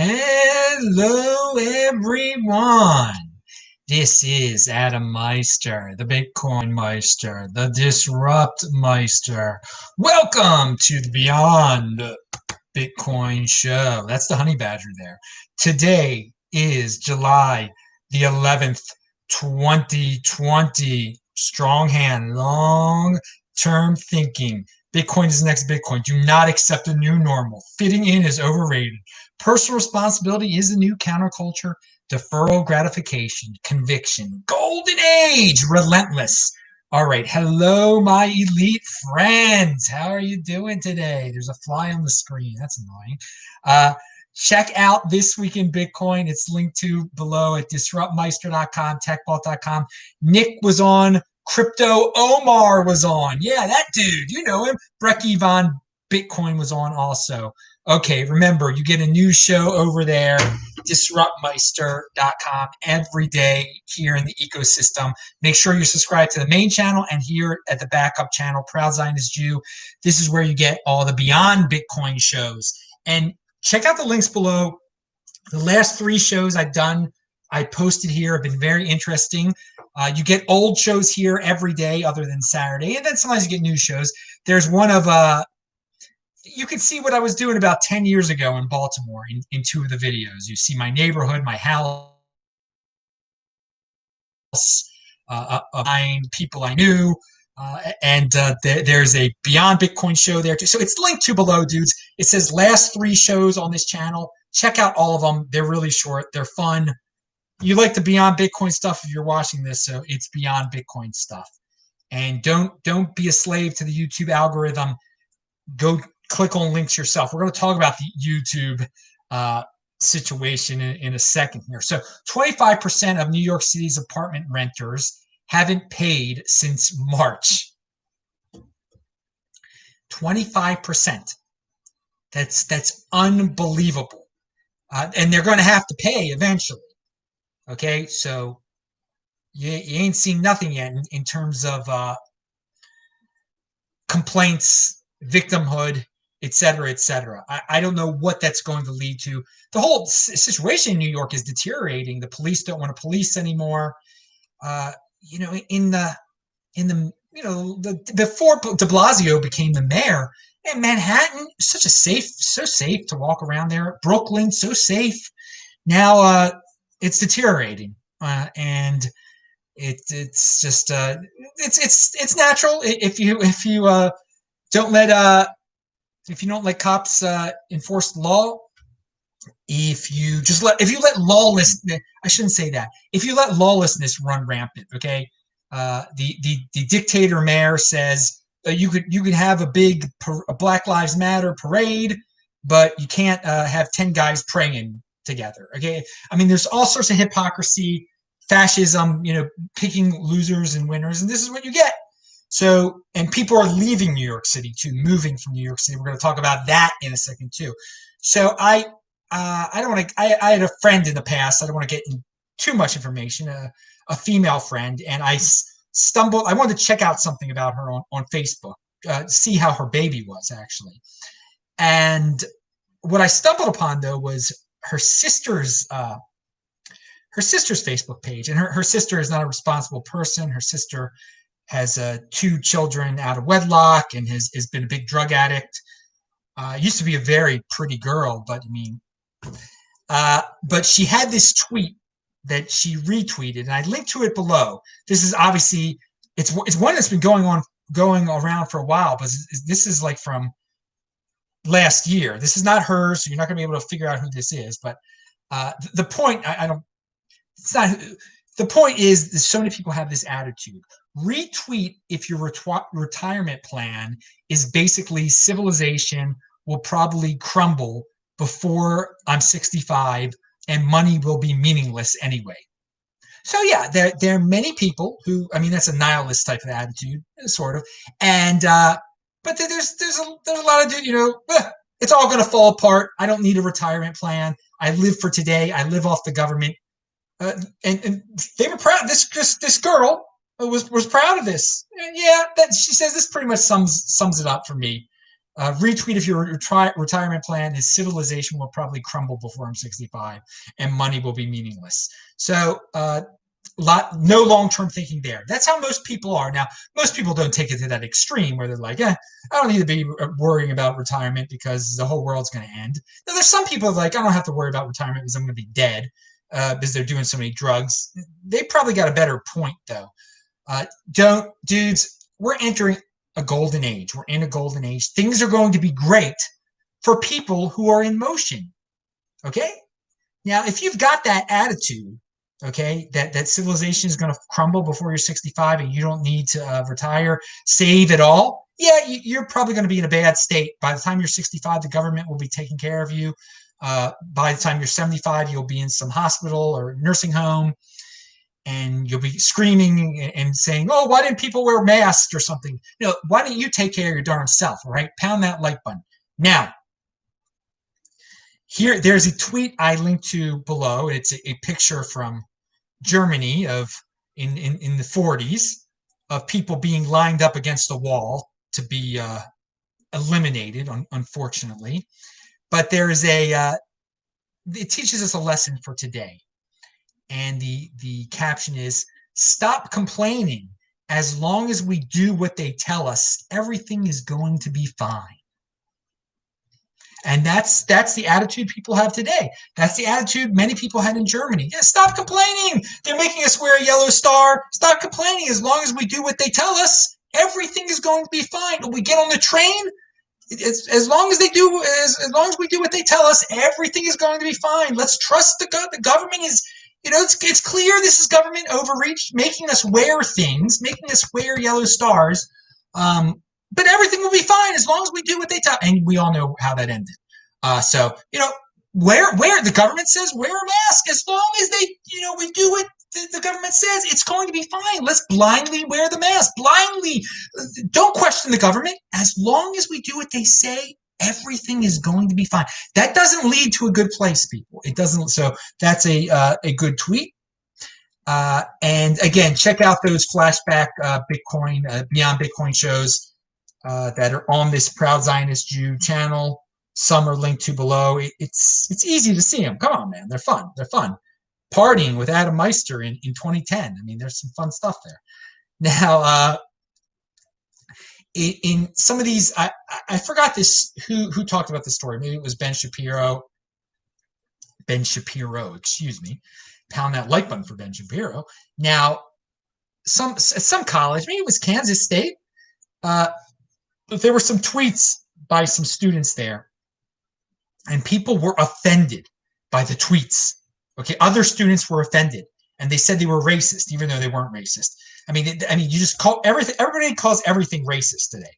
Hello, everyone. This is Adam Meister, the Bitcoin Meister, the Disrupt Meister. Welcome to the Beyond Bitcoin show. That's the honey badger there. Today is July the 11th, 2020. Strong hand, long term thinking. Bitcoin is the next Bitcoin. Do not accept a new normal. Fitting in is overrated. Personal responsibility is the new counterculture. Deferral gratification, conviction, golden age, relentless. All right. Hello, my elite friends. How are you doing today? There's a fly on the screen. That's annoying. Check out This Week in Bitcoin. It's linked to below at disruptmeister.com, techbalt.com. Nick was on. Crypto Omar was on. Yeah, that dude. You know him. Brecky Von Bitcoin was on also. Okay, remember, you get a new show over there, disruptmeister.com, every day here in the ecosystem. Make sure you're subscribed to the main channel and here at the backup channel, Proud Zionist Jew. This is where you get all the Beyond Bitcoin shows. And check out the links below. The last 3 shows I've done, I posted here, have been very interesting. You get old shows here every day other than Saturday, and then sometimes you get new shows. There's one of you can see what I was doing about 10 years ago in Baltimore in 2 of the videos. You see my neighborhood, my house, people I knew, and there's a Beyond Bitcoin show there too. So it's linked to below, dudes. It says last 3 shows on this channel. Check out all of them. They're really short. They're fun. You like the Beyond Bitcoin stuff if you're watching this, so it's Beyond Bitcoin stuff. And don't be a slave to the YouTube algorithm. Go click on links yourself. We're going to talk about the YouTube situation in a second here. So 25% of New York City's apartment renters haven't paid since March. 25%. That's unbelievable. And they're going to have to pay eventually. Okay, so you ain't seen nothing yet in terms of complaints, victimhood, et cetera, et cetera. I don't know what that's going to lead to. The whole situation in New York is deteriorating. The police don't want to police anymore. Before De Blasio became the mayor, and Manhattan, so safe to walk around there. Brooklyn, so safe. Now it's deteriorating, and it's just it's natural if you don't let cops enforce the law. If you let lawlessness, I shouldn't say that. If you let lawlessness run rampant, okay. The dictator mayor says you could have a Black Lives Matter parade, but you can't have 10 guys praying together. Okay, I mean, there's all sorts of hypocrisy, fascism, picking losers and winners, and this is what you get. So, and people are leaving New York City too, moving from New York City. We're going to talk about that in a second too. So I don't want to. I had a friend in the past. I don't want to get in too much information. A female friend, and I stumbled. I wanted to check out something about her on Facebook, see how her baby was actually. And what I stumbled upon though was her sister's Facebook page, and her sister is not a responsible person. Her sister has 2 children out of wedlock and has been a big drug addict. Used to be a very pretty girl, but but she had this tweet that she retweeted, and I linked to it below. This is obviously it's one that's been going around for a while, but this is like from last year. This is not hers, so you're not going to be able to figure out who this is. But the point, it's not. The point is that so many people have this attitude. Retweet if your retirement plan is basically civilization will probably crumble before I'm 65 and money will be meaningless anyway. So yeah, there are many people who, I mean, that's a nihilist type of attitude, sort of. And but there's a lot of dude, it's all going to fall apart. I don't need a retirement plan. I live for today. I live off the government. And they were proud. This girl was proud of this. And yeah, that she says this pretty much sums it up for me. Retweet if your retirement plan is civilization will probably crumble before I'm 65 and money will be meaningless. So no long-term thinking there. That's how most people are. Now, most people don't take it to that extreme where they're like, I don't need to be worrying about retirement because the whole world's going to end. Now, there's some people like, I don't have to worry about retirement because I'm going to be dead because they're doing so many drugs. They probably got a better point, though. Dudes, we're entering a golden age. We're in a golden age. Things are going to be great for people who are in motion. Okay? Now, if you've got that attitude, okay, that civilization is going to crumble before you're 65 and you don't need to retire, save it all, yeah, you're probably going to be in a bad state. By the time you're 65, the government will be taking care of you. By the time you're 75, you'll be in some hospital or nursing home, and you'll be screaming and saying, oh, why didn't people wear masks or something? Why don't you take care of your darn self, all right? Pound that like button. Now, here, there's a tweet I linked to below. It's a picture from Germany in the 40s of people being lined up against a wall to be eliminated, unfortunately. But there's it teaches us a lesson for today. And the caption is, stop complaining. As long as we do what they tell us, everything is going to be fine. And that's the attitude people have today. That's the attitude many people had in Germany. Yeah, stop complaining. They're making us wear a yellow star. Stop complaining. As long as we do what they tell us, everything is going to be fine. When we get on the train, as long as we do what they tell us, everything is going to be fine. Let's trust the government is. It's clear this is government overreach, making us wear things, making us wear yellow stars. But everything will be fine as long as we do what they tell. And we all know how that ended. So wear the government says wear a mask as long as we do what the government says. It's going to be fine. Let's blindly wear the mask. Blindly, don't question the government. As long as we do what they say, everything is going to be fine. That doesn't lead to a good place, people. It doesn't. So that's a good tweet. And again, check out those flashback Bitcoin, Beyond Bitcoin shows that are on this Proud Zionist Jew channel. Some are linked to below. It's easy to see them. Come on, man. They're fun. They're fun. Partying with Adam Meister in 2010. I mean, there's some fun stuff there. Now, in some of these, I forgot this. Who talked about this story? Maybe it was Ben Shapiro. Ben Shapiro, excuse me. Pound that like button for Ben Shapiro. Now, some college, maybe it was Kansas State. There were some tweets by some students there, and people were offended by the tweets. Okay, other students were offended, and they said they were racist, even though they weren't racist. I mean, you just call everything. Everybody calls everything racist today.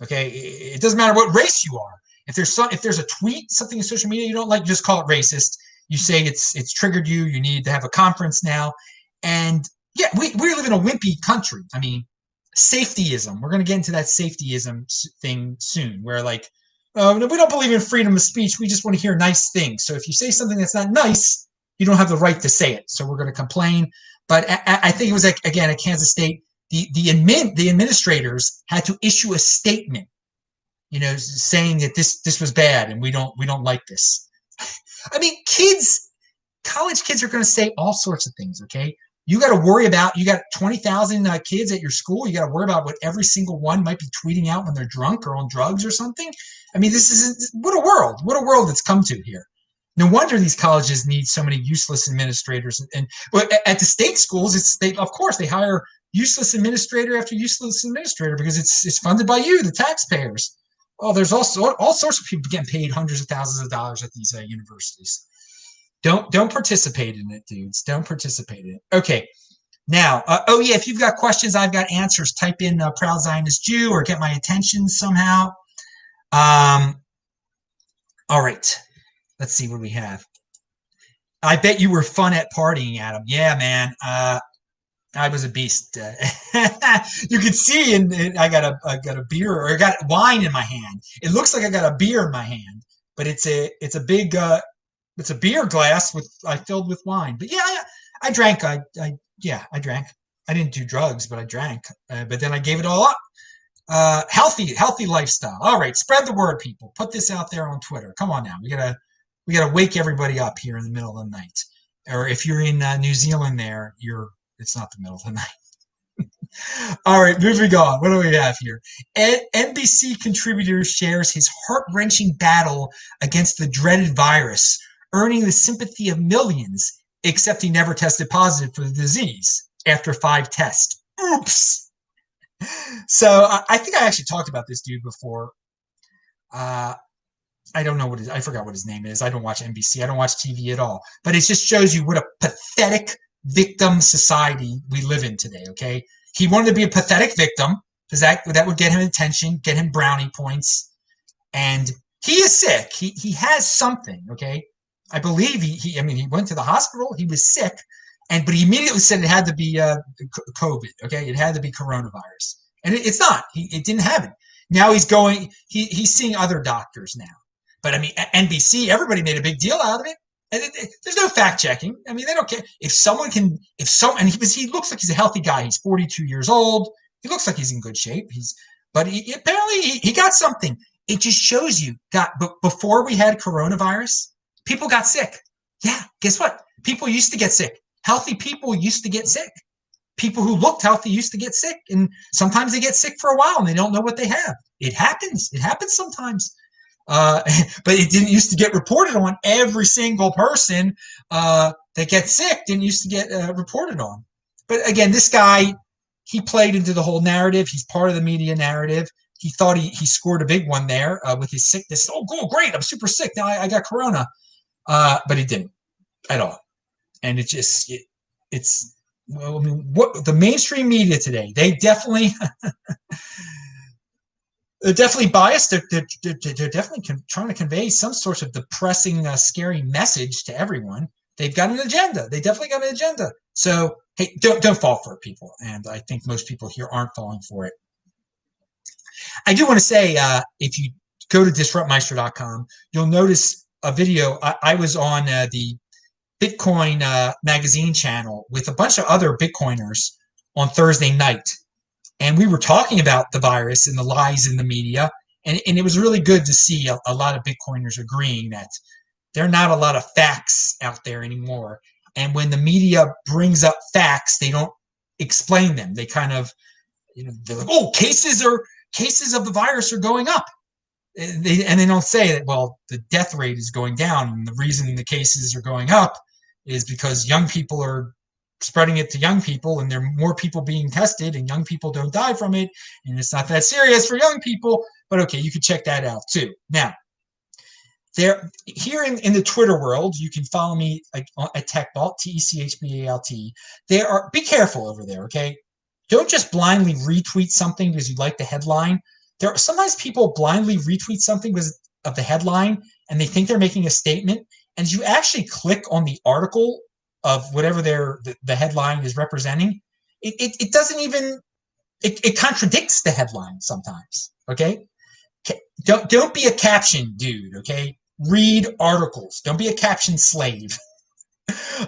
Okay, it doesn't matter what race you are. If there's a tweet, something in social media you don't like, just call it racist. You say it's triggered you. You need to have a conference now, and yeah, we live in a wimpy country. I mean, safetyism. We're going to get into that safetyism thing soon, where we don't believe in freedom of speech. We just want to hear nice things. So if you say something that's not nice, you don't have the right to say it. So we're going to complain. But I think it was again at Kansas State, the administrators had to issue a statement, saying that this was bad and we don't like this. I mean, college kids are going to say all sorts of things. Okay, you got to worry about. You got 20,000 kids at your school. You got to worry about what every single one might be tweeting out when they're drunk or on drugs or something. I mean, what a world! What a world it's come to here. No wonder these colleges need so many useless administrators. And at the state schools, of course they hire useless administrator after useless administrator because it's funded by you, the taxpayers. Well, there's also all sorts of people getting paid hundreds of thousands of dollars at these universities. Don't participate in it, dudes. Don't participate in it. Okay. Now, if you've got questions, I've got answers. Type in Proud Zionist Jew or get my attention somehow. All right. Let's see what we have. I bet you were fun at partying, Adam. Yeah, man. I was a beast. You could see, and I got a beer, or I got wine in my hand. It looks like I got a beer in my hand, but it's a big it's a beer glass I filled with wine. But yeah, I drank. I drank. I didn't do drugs, but I drank. But then I gave it all up. Healthy lifestyle. All right, spread the word, people. Put this out there on Twitter. Come on now, we gotta wake everybody up here in the middle of the night. Or if you're in New Zealand, it's not the middle of the night. All right, moving on. What do we have here? NBC contributor shares his heart-wrenching battle against the dreaded virus, earning the sympathy of millions, except he never tested positive for the disease after 5 tests. Oops. So I think I actually talked about this dude before. I don't know I forgot what his name is. I don't watch NBC. I don't watch TV at all. But it just shows you what a pathetic victim society we live in today, okay? He wanted to be a pathetic victim because that would get him attention, get him brownie points. And he is sick. He has something, okay? I believe he went to the hospital. He was sick, but he immediately said it had to be COVID, okay? It had to be coronavirus. And it's not. It didn't have it. Now he's seeing other doctors now. But I mean, NBC, everybody made a big deal out of it. And there's no fact checking. I mean, they don't care and he looks like he's a healthy guy. He's 42 years old. He looks like he's in good shape. But apparently he got something. It just shows you before we had coronavirus, people got sick. Yeah, guess what? People used to get sick. Healthy people used to get sick. People who looked healthy used to get sick, and sometimes they get sick for a while and they don't know what they have. It happens. It happens sometimes. But it didn't used to get reported on. Every single person that gets sick didn't used to get reported on. But again, this guy, he played into the whole narrative. He's part of the media narrative. He thought he scored a big one there with his sickness. Oh, great, I'm super sick. Now I got corona. But he didn't at all. And it's well, I mean, what the mainstream media today, they definitely they're definitely biased. They're definitely trying to convey some sort of depressing, scary message to everyone. They've got an agenda. They definitely got an agenda. So hey, don't fall for it, people. And I think most people here aren't falling for it. I do want to say, if you go to disruptmeister.com, you'll notice a video. I was on the Bitcoin magazine channel with a bunch of other Bitcoiners on Thursday night. And we were talking about the virus and the lies in the media. And it was really good to see a lot of Bitcoiners agreeing that there are not a lot of facts out there anymore. And when the media brings up facts, they don't explain them. They kind of, they're like, oh, cases of the virus are going up. And they don't say that, well, the death rate is going down. And the reason the cases are going up is because young people are spreading it to young people, and there are more people being tested, and young people don't die from it, and it's not that serious for young people. But okay, you can check that out too. Now, here in the Twitter world, you can follow me at TechBalt, TechBalt. Be careful over there, okay? Don't just blindly retweet something because you like the headline. There are sometimes people blindly retweet something because of the headline, and they think they're making a statement. And you actually click on the article of whatever the headline is representing, it doesn't even it contradicts the headline sometimes. Okay, don't be a caption dude. Okay, read articles. Don't be a caption slave.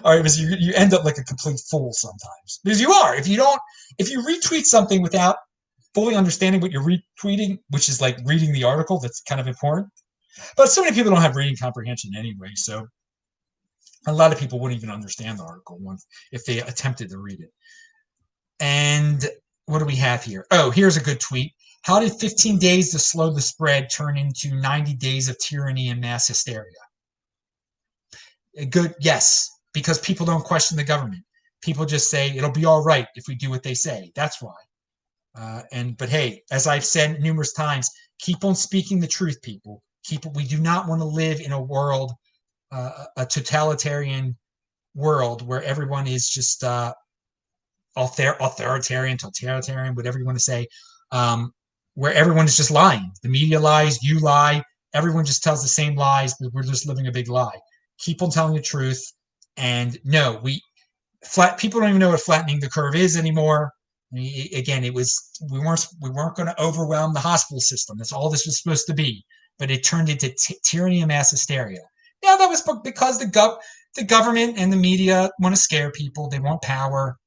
All right, because you end up like a complete fool sometimes. Because you are. If you retweet something without fully understanding what you're retweeting, which is like reading the article, that's kind of important. But so many people don't have reading comprehension anyway, so a lot of people wouldn't even understand the article if they attempted to read it. And what do we have here? Oh, here's a good tweet. How did 15 days to slow the spread turn into 90 days of tyranny and mass hysteria? Good, yes, because people don't question the government. People just say it'll be all right if we do what they say. That's why. But hey, as I've said numerous times, keep on speaking the truth, people. We do not want to live in a world, a totalitarian world where everyone is just authoritarian, totalitarian, whatever you want to say, where everyone is just lying. The media lies, you lie, everyone just tells the same lies, but we're just living a big lie. Keep on telling the truth. And no, people don't even know what flattening the curve is anymore. Again, we weren't going to overwhelm the hospital system. That's all this was supposed to be. But it turned into tyranny and mass hysteria. Now, that was because the government and the media want to scare people. They want power.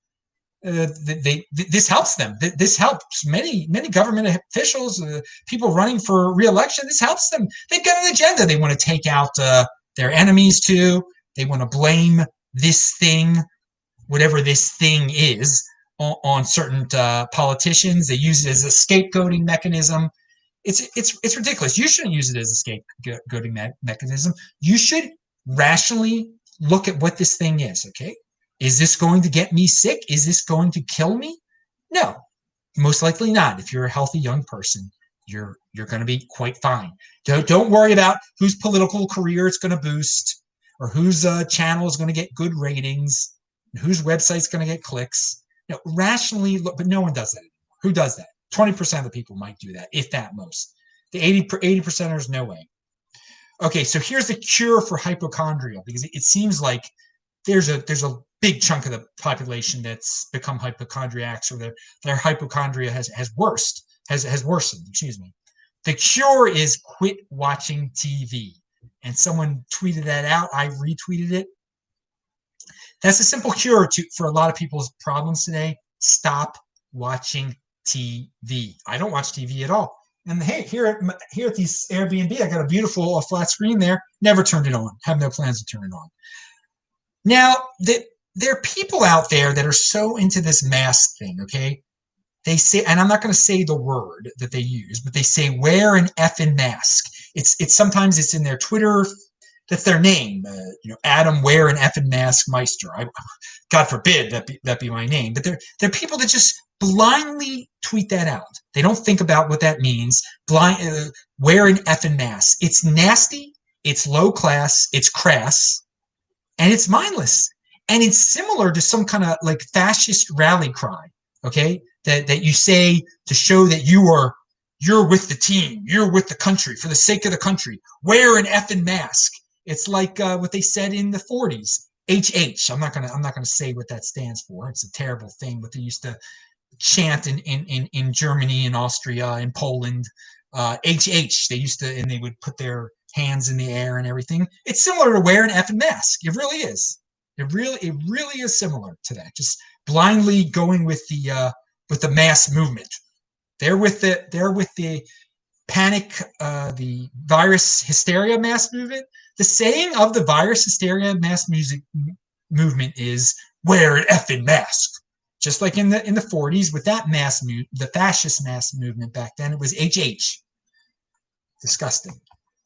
This helps them. This helps many government officials, people running for re-election. This helps them. They've got an agenda. They want to take out their enemies too. They want to blame this thing, whatever this thing is, on certain politicians. They use it as a scapegoating mechanism. It's ridiculous. You shouldn't use it as a scapegoating mechanism. You should rationally look at what this thing is. Okay. Is this going to get me sick? Is this going to kill me? No, most likely not. If you're a healthy young person, you're going to be quite fine. Don't worry about whose political career it's going to boost, or whose channel is going to get good ratings, and whose website's going to get clicks. Rationally look, but no one does that anymore. Who does that? 20% of the people might do that, if that most. The 80%ers, no way. Okay, so here's the cure for hypochondria, because it seems like there's a big chunk of the population that's become hypochondriacs, or their hypochondria has worsened. Excuse me. The cure is quit watching TV. And someone tweeted that out. I retweeted it. That's a simple cure for a lot of people's problems today. Stop watching TV. I don't watch TV at all. And hey, here at these Airbnb, I got a beautiful flat screen there. Never turned it on. Have no plans to turn it on. Now, there are people out there that are so into this mask thing, okay? They say, and I'm not going to say the word that they use, but they say, wear an effing mask. It's sometimes it's in their Twitter. That's their name. Adam, wear an effing mask Meister. God forbid that be my name. But they're people that just blindly tweet that out. They don't think about what that means. Wear an effing mask. It's nasty. It's low class. It's crass. And it's mindless. And it's similar to some kind of like fascist rally cry, okay? That you say to show that you're with the team, you're with the country, for the sake of the country. Wear an effing mask. It's like what they said in the 40s. HH. I'm not gonna say what that stands for. It's a terrible thing, what they used to chant in Germany and Austria and Poland. HH. They used to, and they would put their hands in the air and everything. It's similar to wear an effing mask. It really is. It really is similar to that. Just blindly going with the mass movement. They're with the panic, the virus hysteria mass movement. The saying of the virus hysteria mass movement is wear an effing mask. Just like in the 40s with that the fascist mass movement back then, it was HH. Disgusting,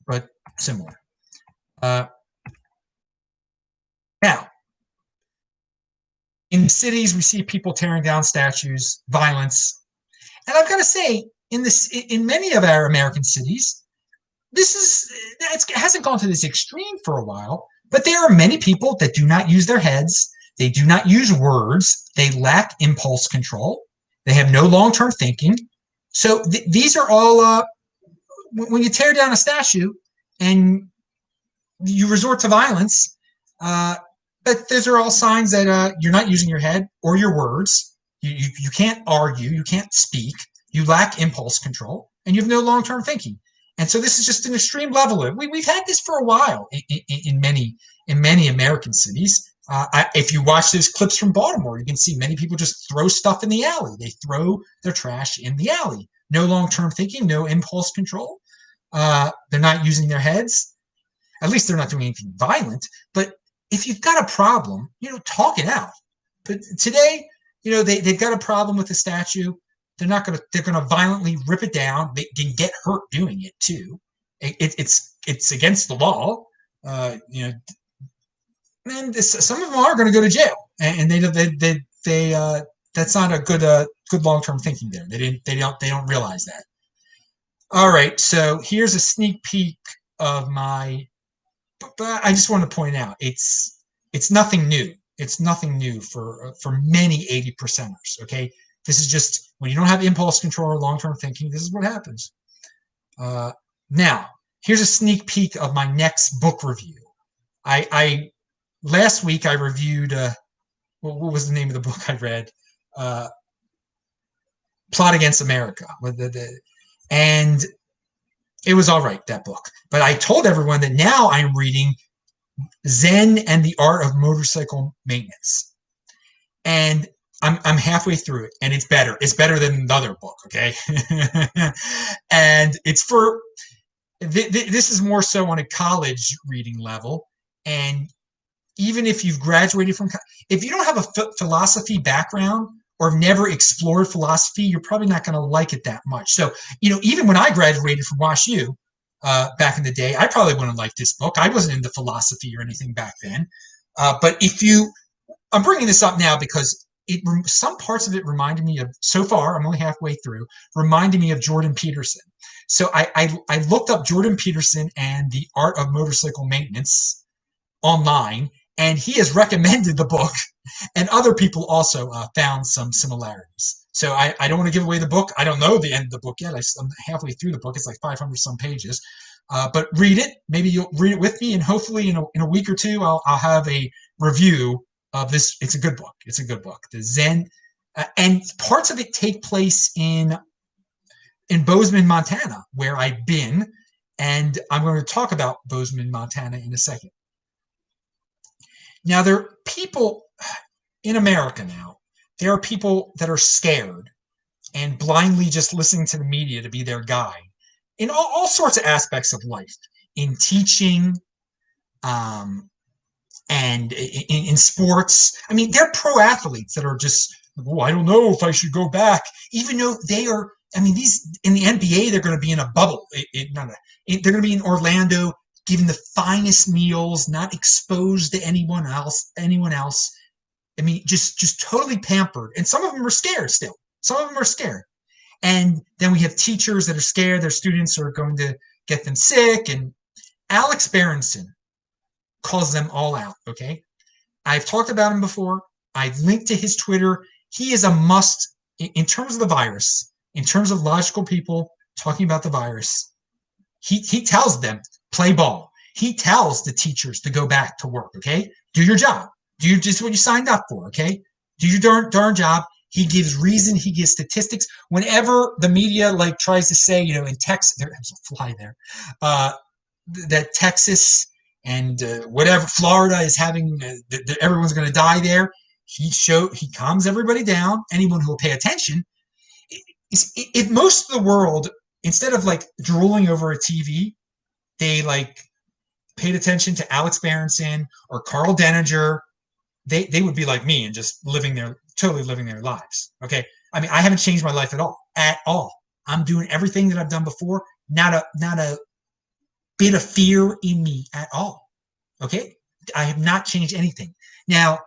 but similar. Now, in the cities, we see people tearing down statues, violence. And I've got to say, in many of our American cities, it hasn't gone to this extreme for a while, but there are many people that do not use their heads. They do not use words. They lack impulse control. They have no long-term thinking. So these are all, when you tear down a statue and you resort to violence, but those are all signs that you're not using your head or your words. You can't argue. You can't speak. You lack impulse control, and you have no long-term thinking. And so this is just an extreme level of it. We've had this for a while in many American cities. If you watch those clips from Baltimore, you can see many people just throw stuff in the alley. They throw their trash in the alley. No long-term thinking, no impulse control. They're not using their heads. At least they're not doing anything violent. But if you've got a problem, talk it out. But today, they've got a problem with the statue. They're going to violently rip it down. They can get hurt doing it too. It's against the law. And some of them are going to go to jail, and they that's not a good long-term thinking there. They don't realize that. All right, so here's a sneak peek of my. But I just want to point out it's nothing new. It's nothing new for many 80%ers. Okay, this is just when you don't have impulse control or long-term thinking. This is what happens. Now, here's a sneak peek of my next book review. I last week I reviewed what was the name of the book I read? Plot Against America. And it was all right, that book. But I told everyone that now I'm reading Zen and the Art of Motorcycle Maintenance. And I'm halfway through it, and it's better. It's better than the other book, okay? And it's for this is more so on a college reading level, and even if you've graduated from, if you don't have a philosophy background or have never explored philosophy, you're probably not going to like it that much. So, even when I graduated from WashU back in the day, I probably wouldn't like this book. I wasn't into philosophy or anything back then. But I'm bringing this up now because some parts of it reminded me of, so far, I'm only halfway through, reminded me of Jordan Peterson. So I looked up Jordan Peterson and the art of motorcycle maintenance online, and he has recommended the book, and other people also found some similarities. So I don't want to give away the book. I don't know the end of the book yet. I'm halfway through the book. It's like 500 some pages. But read it. Maybe you'll read it with me, and hopefully in a week or two, I'll have a review of this. It's a good book. It's a good book. The Zen, and parts of it take place in Bozeman, Montana, where I've been, and I'm going to talk about Bozeman, Montana in a second. Now, there are people in America now, there are people that are scared and blindly just listening to the media to be their guide in all sorts of aspects of life, in teaching, and in sports. I mean, they're pro athletes that are just, oh, I don't know if I should go back, even though they are. I mean, these in the NBA, they're going to be in a bubble. They're going to be in Orlando, given the finest meals, not exposed to anyone else. I mean, just totally pampered. And some of them are scared still. Some of them are scared. And then we have teachers that are scared their students are going to get them sick. And Alex Berenson calls them all out, okay? I've talked about him before. I've linked to his Twitter. He is a must in terms of the virus, in terms of logical people talking about the virus. He tells them, play ball. He tells the teachers to go back to work, okay? Do your job. Do just what you signed up for, okay? Do your darn job. He gives reason. He gives statistics. Whenever the media tries to say, in Texas, there's a fly there, that Texas and whatever Florida is having, everyone's going to die there. He calms everybody down. Anyone who will pay attention. If most of the world, instead of drooling over a TV, they paid attention to Alex Berenson or Carl Denninger, they would be like me and just totally living their lives. Okay. I mean, I haven't changed my life at all. I'm doing everything that I've done before. Not a bit of fear in me at all. Okay. I have not changed anything. Now,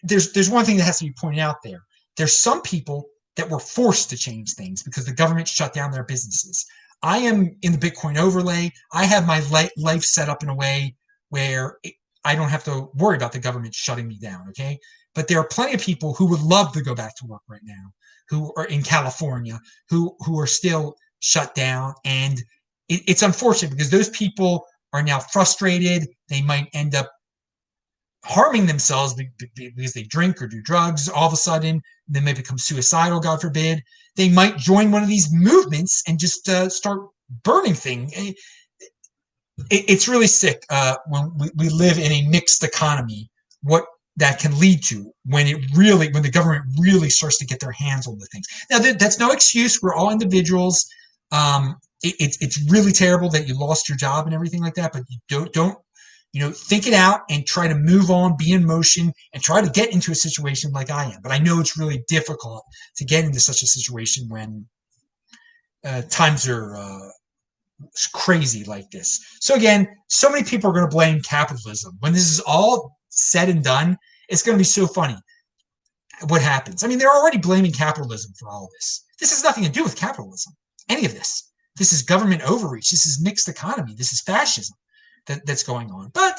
there's one thing that has to be pointed out there. There's some people that were forced to change things because the government shut down their businesses. I am in the Bitcoin overlay. I have my life set up in a way where I don't have to worry about the government shutting me down, okay? But there are plenty of people who would love to go back to work right now, who are in California, who are still shut down. And it's unfortunate because those people are now frustrated. They might end up harming themselves because they drink or do drugs all of a sudden. They may become suicidal, God forbid. They might join one of these movements and just start burning things. It's really sick when we live in a mixed economy, what that can lead to when the government really starts to get their hands on the things. Now, that's no excuse. We're all individuals. It's really terrible that you lost your job and everything like that, but you don't think it out and try to move on, be in motion, and try to get into a situation like I am. But I know it's really difficult to get into such a situation when times are crazy like this. So again, so many people are going to blame capitalism. When this is all said and done, it's going to be so funny what happens. I mean, they're already blaming capitalism for all of this. This has nothing to do with capitalism, any of this. This is government overreach. This is mixed economy. This is fascism that's going on. But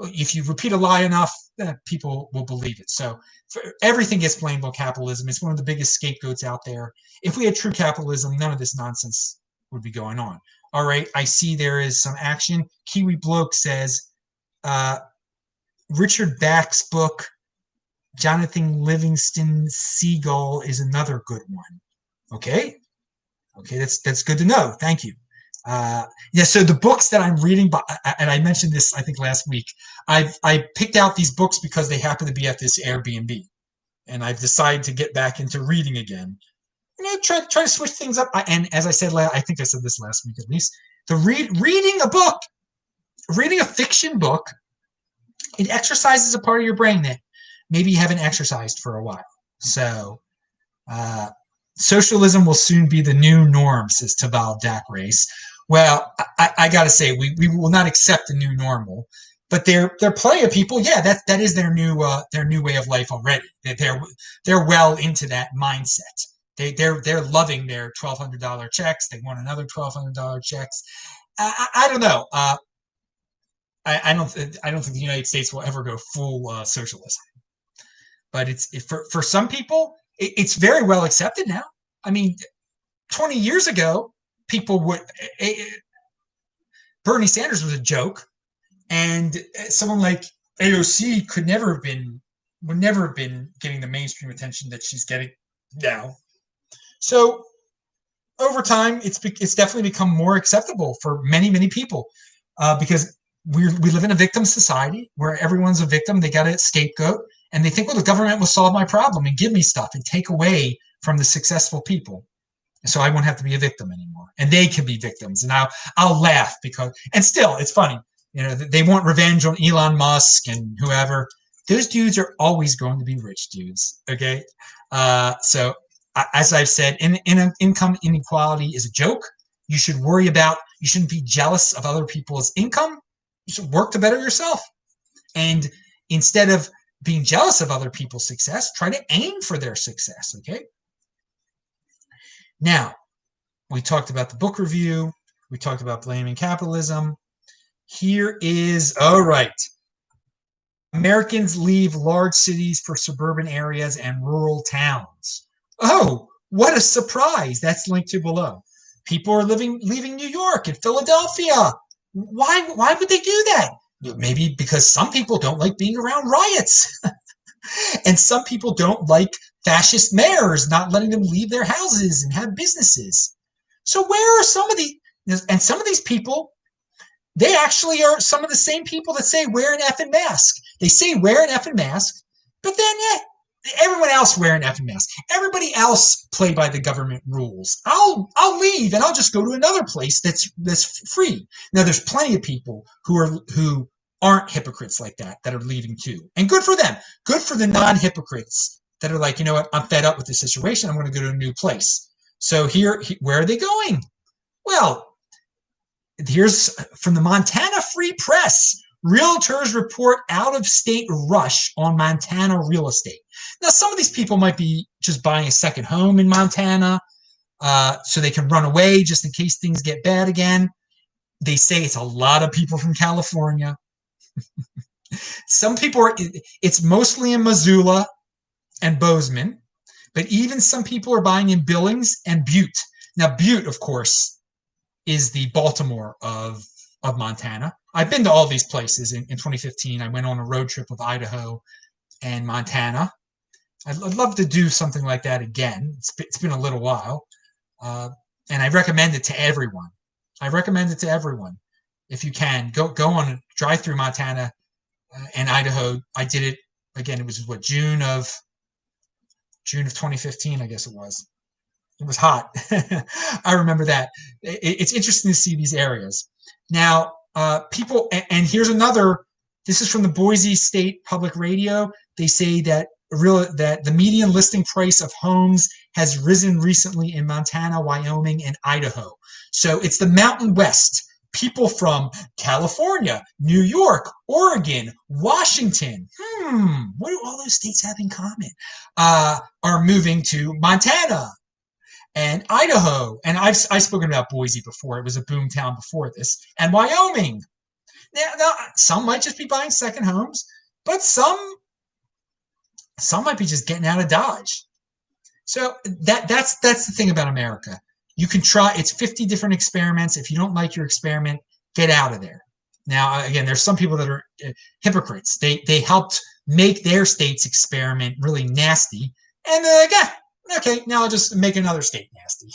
if you repeat a lie enough, people will believe it. So everything gets blamed on capitalism. It's one of the biggest scapegoats out there. If we had true capitalism, none of this nonsense would be going on. All right, I see there is some action. Kiwi Bloke says, Richard Bach's book, Jonathan Livingston Seagull, is another good one. Okay, that's good to know. Thank you. So the books that I'm reading, and I mentioned this, I think, last week, I picked out these books because they happen to be at this Airbnb. and I've decided to get back into reading again. Try to switch things up. And as I said, I think I said this last week at least. Reading a book, reading a fiction book, it exercises a part of your brain that maybe you haven't exercised for a while. So, socialism will soon be the new norm, says Tabal Race. Well, I got to say, we will not accept the new normal, but there are plenty of people. Yeah, that is their new way of life already. They're well into that mindset. They're loving their $1,200 checks. They want another $1,200 checks. I don't know. I don't think the United States will ever go full socialism, but for some people it's very well accepted now. I mean, 20 years ago, people would Bernie Sanders was a joke, and someone like AOC would never have been getting the mainstream attention that she's getting now. So over time, it's definitely become more acceptable for many people because we live in a victim society where everyone's a victim. They got a scapegoat, and they think, well, the government will solve my problem and give me stuff and take away from the successful people, so I won't have to be a victim anymore, and they can be victims. And I'll laugh and still, it's funny. They want revenge on Elon Musk and whoever. Those dudes are always going to be rich dudes. Okay, so as I've said, income inequality is a joke. You shouldn't be jealous of other people's income. You should work to better yourself. And instead of being jealous of other people's success, try to aim for their success, okay? Now, we talked about the book review. We talked about blaming capitalism. Here is, all right. Americans leave large cities for suburban areas and rural towns. Oh, what a surprise. That's linked to below. People are leaving New York and Philadelphia. Why would they do that? Maybe because some people don't like being around riots. And some people don't like fascist mayors not letting them leave their houses and have businesses. So where are some of these people, they actually are some of the same people that say wear an effing mask. They say wear an effing mask, but then everyone else wear an effing mask. Everybody else play by the government rules. I'll leave and I'll just go to another place that's free. Now there's plenty of people who aren't hypocrites like that are leaving too, and good for them. Good for the non-hypocrites that are like, you know what, I'm fed up with the situation. I'm going to go to a new place. So where are they going? Well, here's from the Montana Free Press. Realtors report out-of-state rush on Montana real estate. Now, some of these people might be just buying a second home in Montana so they can run away just in case things get bad again. They say it's a lot of people from California. Some people it's mostly in Missoula and Bozeman, but even some people are buying in Billings and Butte. Now, Butte, of course, is the Baltimore of Montana. I've been to all these places. In 2015, I went on a road trip with Idaho and Montana. I'd love to do something like that again. It's been a little while. And I recommend it to everyone. If you can, go on, drive through Montana and Idaho. I did it again. It was June of 2015, I guess it was. It was hot. I remember that. It's interesting to see these areas. Now, people, and here's another. This is from the Boise State Public Radio. They say that the median listing price of homes has risen recently in Montana, Wyoming, and Idaho. So it's the Mountain West. People from California, New York, Oregon, Washington. What do all those states have in common? Are moving to Montana and Idaho. And I've spoken about Boise before. It was a boom town before this. And Wyoming. Now, some might just be buying second homes, but some might be just getting out of Dodge. So that's the thing about America. You can try, it's 50 different experiments. If you don't like your experiment, get out of there. Now, again, there's some people that are hypocrites. They helped make their state's experiment really nasty. And they're like, okay, now I'll just make another state nasty.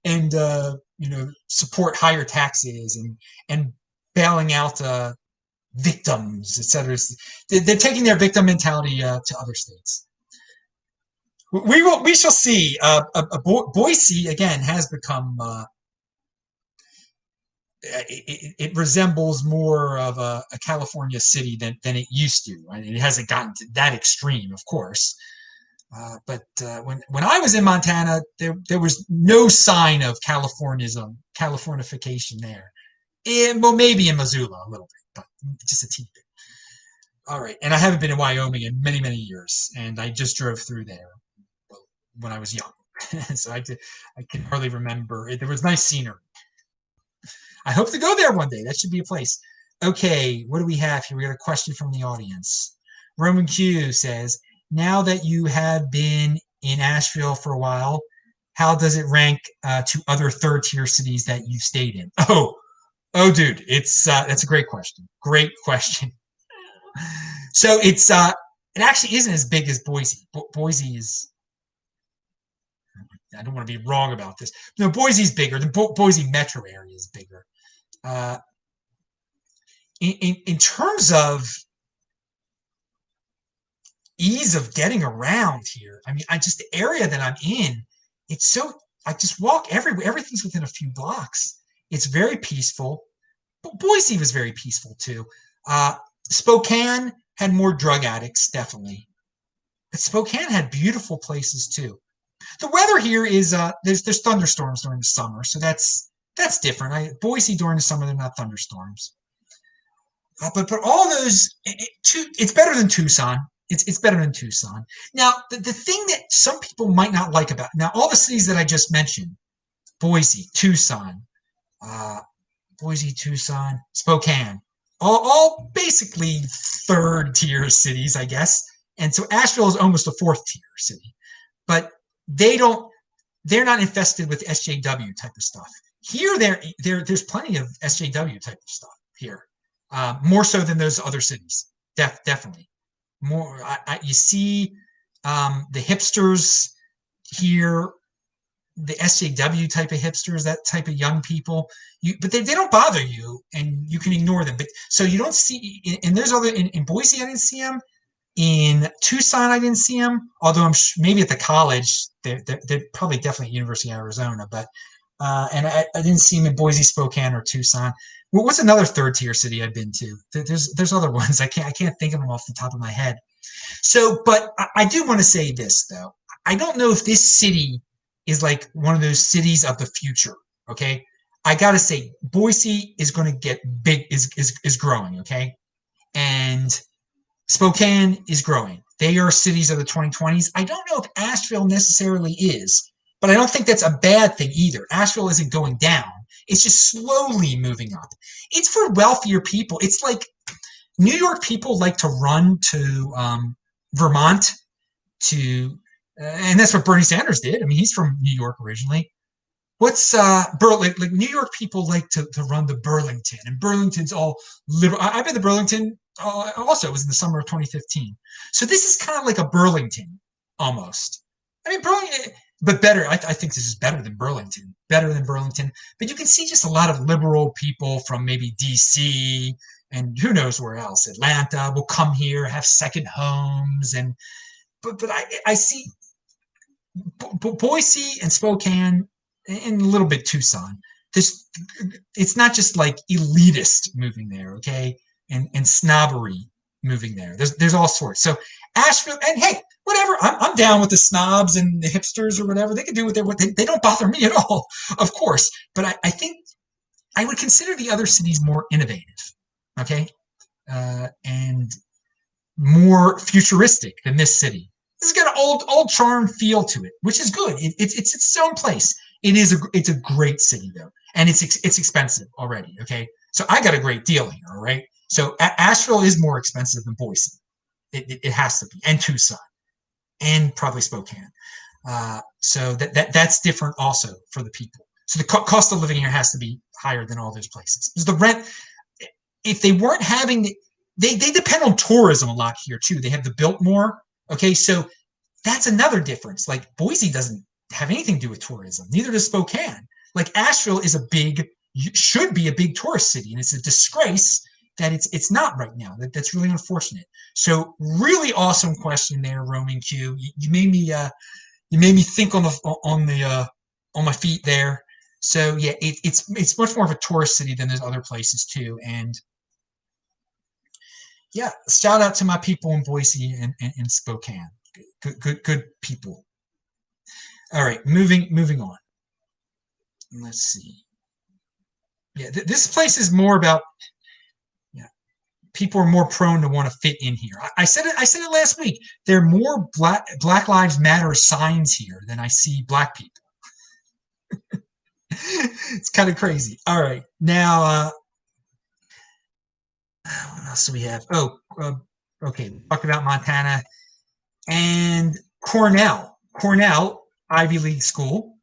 and support higher taxes and bailing out victims, etc. They're taking their victim mentality to other states. We shall see. Boise again has become it resembles more of a California city than it used to. I mean, it hasn't gotten to that extreme, of course. But when I was in Montana, there was no sign of Californification there. Well, maybe in Missoula a little bit, but just a teeny bit. All right, and I haven't been in Wyoming in many years, and I just drove through there when I was young, so I can hardly remember. There was nice scenery. I hope to go there one day. That should be a place. Okay, what do we have here? We got a question from the audience. Roman Q says, now that you have been in Asheville for a while, how does it rank to other third tier cities that you've stayed in? Oh, dude, that's a great question. Great question. So it actually isn't as big as Boise. Boise is. I don't want to be wrong about this. No, Boise's bigger. The Boise metro area is bigger. Uh, in terms of ease of getting around here, I mean, the area that I'm in, it's so I just walk everywhere. Everything's within a few blocks. It's very peaceful. Boise was very peaceful too. Spokane had more drug addicts, definitely. But Spokane had beautiful places too. The weather here is there's thunderstorms during the summer, so that's different. Boise during the summer, they're not thunderstorms. But all those, it's better than Tucson. It's better than Tucson. Now, the thing that some people might not like about now all the cities that I just mentioned, Boise, Tucson, Boise, Tucson, Spokane, all basically third tier cities, I guess. And so Asheville is almost a fourth tier city, but they're not infested with SJW type of stuff. Here, there's plenty of SJW type of stuff here, more so than those other cities. Definitely more. You see the hipsters here, the SJW type of hipsters, that type of young people. But they don't bother you, and you can ignore them. But so you don't see. And there's other in Boise, I didn't see them. In Tucson, I didn't see them, although maybe at the college, they're probably definitely at University of Arizona, but and I didn't see them in Boise, Spokane, or Tucson. What's another third tier city I've been to? There's other ones I can't think of them off the top of my head. So, but I do want to say this though. I don't know if this city is like one of those cities of the future. Okay, I gotta say Boise is going to get big, is growing. Okay, and Spokane is growing. They are cities of the 2020s. I don't know if Asheville necessarily is, but I don't think that's a bad thing either. Asheville isn't going down. It's just slowly moving up. It's for wealthier people. It's like New York people like to run to Vermont and that's what Bernie Sanders did. I mean, he's from New York originally. What's like New York people like to run to Burlington, and Burlington's all liberal. I've been to Burlington. Also, it was in the summer of 2015. So this is kind of like a Burlington almost. I mean, Burlington, but better. I think this is better than Burlington. Better than Burlington. But you can see just a lot of liberal people from maybe DC and who knows where else. Atlanta will come here, have second homes, and but I see Boise and Spokane and a little bit Tucson. It's not just like elitist moving there, okay, and snobbery moving there. There's all sorts. So Asheville, and hey, whatever. I'm down with the snobs and the hipsters or whatever. They can do what they don't bother me at all, of course. But I think I would consider the other cities more innovative, okay, and more futuristic than this city. This has got an old charm feel to it, which is good. It's its own place. It's a great city though, and it's expensive already. Okay, so I got a great deal here. All right, so Asheville is more expensive than Boise. It has to be, and Tucson, and probably Spokane. So that's different also for the people. So the cost of living here has to be higher than all those places. Because the rent, if they weren't having, they depend on tourism a lot here too. They have the Biltmore. Okay, so that's another difference. Like Boise doesn't have anything to do with tourism. Neither does Spokane. Like Asheville should be a big tourist city, and it's a disgrace that it's not right now. That's really unfortunate. So really awesome question there, Roman Q. You made me think on my feet there. So yeah, it's much more of a tourist city than there's other places too. And yeah, shout out to my people in Boise and Spokane. Good people. All right, moving on. Let's see. Yeah, this place is more about, yeah, people are more prone to want to fit in here. I said it last week. There are more Black Lives Matter signs here than I see black people. It's kind of crazy. All right, now what else do we have? Oh, okay. Talk about Montana and Cornell. Cornell, Ivy League school.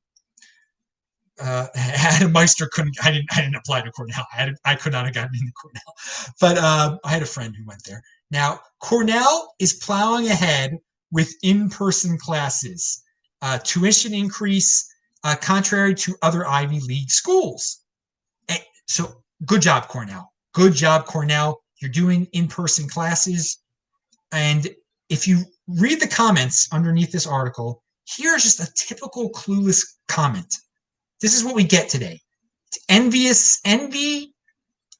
Adam Meister couldn't. I didn't apply to Cornell. I could not have gotten into Cornell, but I had a friend who went there. Now Cornell is plowing ahead with in-person classes, tuition increase, contrary to other Ivy League schools. So good job, Cornell. Good job, Cornell. You're doing in-person classes, and if you read the comments underneath this article, here's just a typical clueless comment. This is what we get today. Envy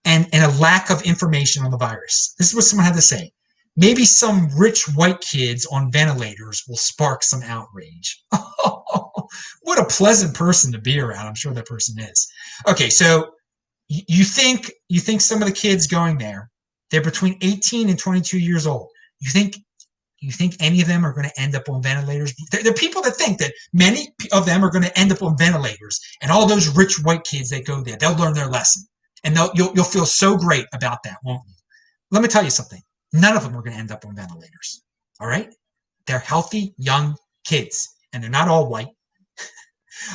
and a lack of information on the virus. This is what someone had to say. Maybe some rich white kids on ventilators will spark some outrage. What a pleasant person to be around. I'm sure that person is. Okay, so you think some of the kids going there, they're between 18 and 22 years old. You think any of them are going to end up on ventilators? There are people that think that many of them are going to end up on ventilators, and all those rich white kids that go there, they'll learn their lesson, and you'll feel so great about that, won't you? Let me tell you something. None of them are going to end up on ventilators. All right? They're healthy, young kids, and they're not all white.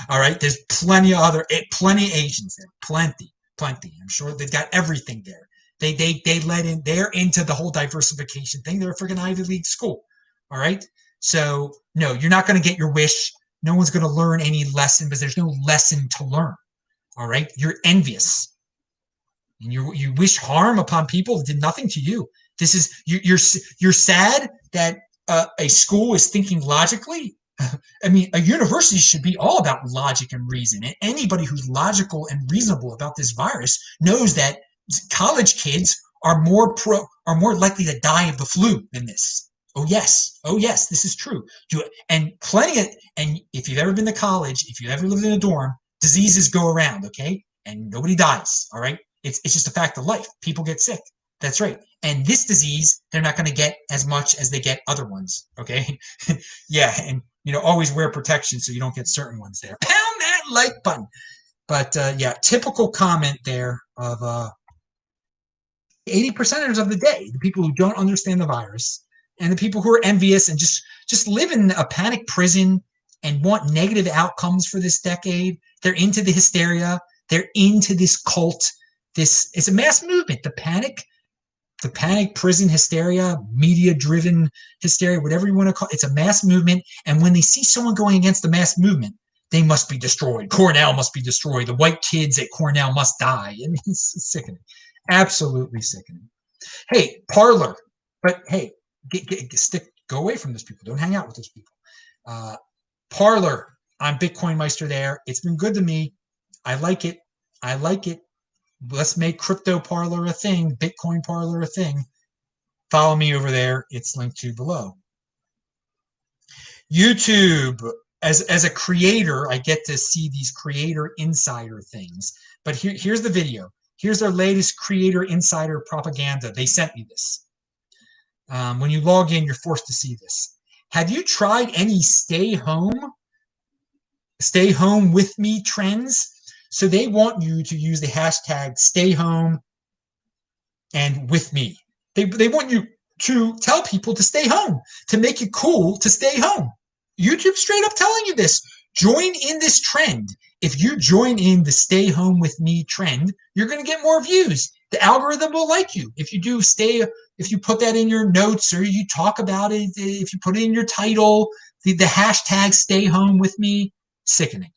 All right? There's plenty Asians there. Plenty. I'm sure they've got everything there. They're into the whole diversification thing. They're a freaking Ivy League school. All right. So no, you're not going to get your wish. No one's going to learn any lesson because there's no lesson to learn. All right. You're envious and you wish harm upon people that did nothing to you. This is, you're sad that a school is thinking logically. I mean, a university should be all about logic and reason. And anybody who's logical and reasonable about this virus knows that college kids are more likely to die of the flu than this. Oh yes, this is true. And if you've ever been to college, if you ever lived in a dorm, diseases go around, okay, and nobody dies. All right, it's just a fact of life. People get sick. That's right. And this disease, they're not going to get as much as they get other ones. Okay, yeah, and always wear protection so you don't get certain ones there. Pound that like button. But yeah, typical comment there of 80%ers of the day, the people who don't understand the virus and the people who are envious and just live in a panic prison and want negative outcomes for this decade. They're into the hysteria. They're into this cult. It's a mass movement. The panic prison hysteria, media-driven hysteria, whatever you want to call it. It's a mass movement. And when they see someone going against the mass movement, they must be destroyed. Cornell must be destroyed. The white kids at Cornell must die. And it's sickening. Absolutely sickening. Hey, Parler, but hey, go away from those people. Don't hang out with those people. Parler, I'm Bitcoin Meister there. It's been good to me. I like it. Let's make crypto Parler a thing, Bitcoin Parler a thing. Follow me over there. It's linked to below. YouTube, as a creator, I get to see these creator insider things. But here's the video. Here's our latest creator insider propaganda. They sent me this. When you log in, you're forced to see this. Have you tried any stay home with me trends? So they want you to use the hashtag stay home and with me. They want you to tell people to stay home, to make it cool to stay home. YouTube straight up telling you this. Join in this trend. If you join in the stay home with me trend, you're going to get more views. The algorithm will like you. If you put that in your notes or you talk about it, if you put it in your title, the hashtag stay home with me, sickening.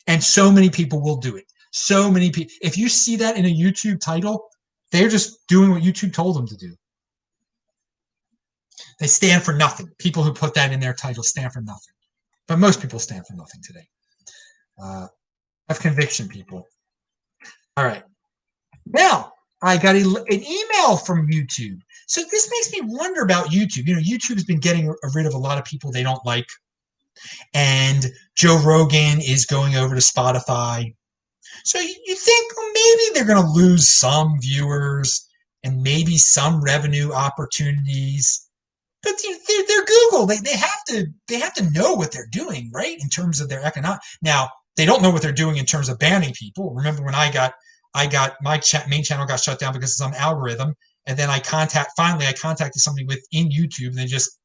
And so many people will do it. So many people. If you see that in a YouTube title, They're just doing what YouTube told them to do. They stand for nothing. People who put that in their title stand for nothing. But most people stand for nothing today. Have conviction, people. All right. Now, I got an email from YouTube. So this makes me wonder about YouTube. You know, YouTube has been getting rid of a lot of people they don't like. And Joe Rogan is going over to Spotify. So you think, well, maybe they're going to lose some viewers and maybe some revenue opportunities. But they're Google. They have to know what they're doing, right? In terms of their economic. Now, they don't know what they're doing in terms of banning people. Remember when I got my main channel got shut down because of some algorithm, and then I contacted somebody within YouTube, and they just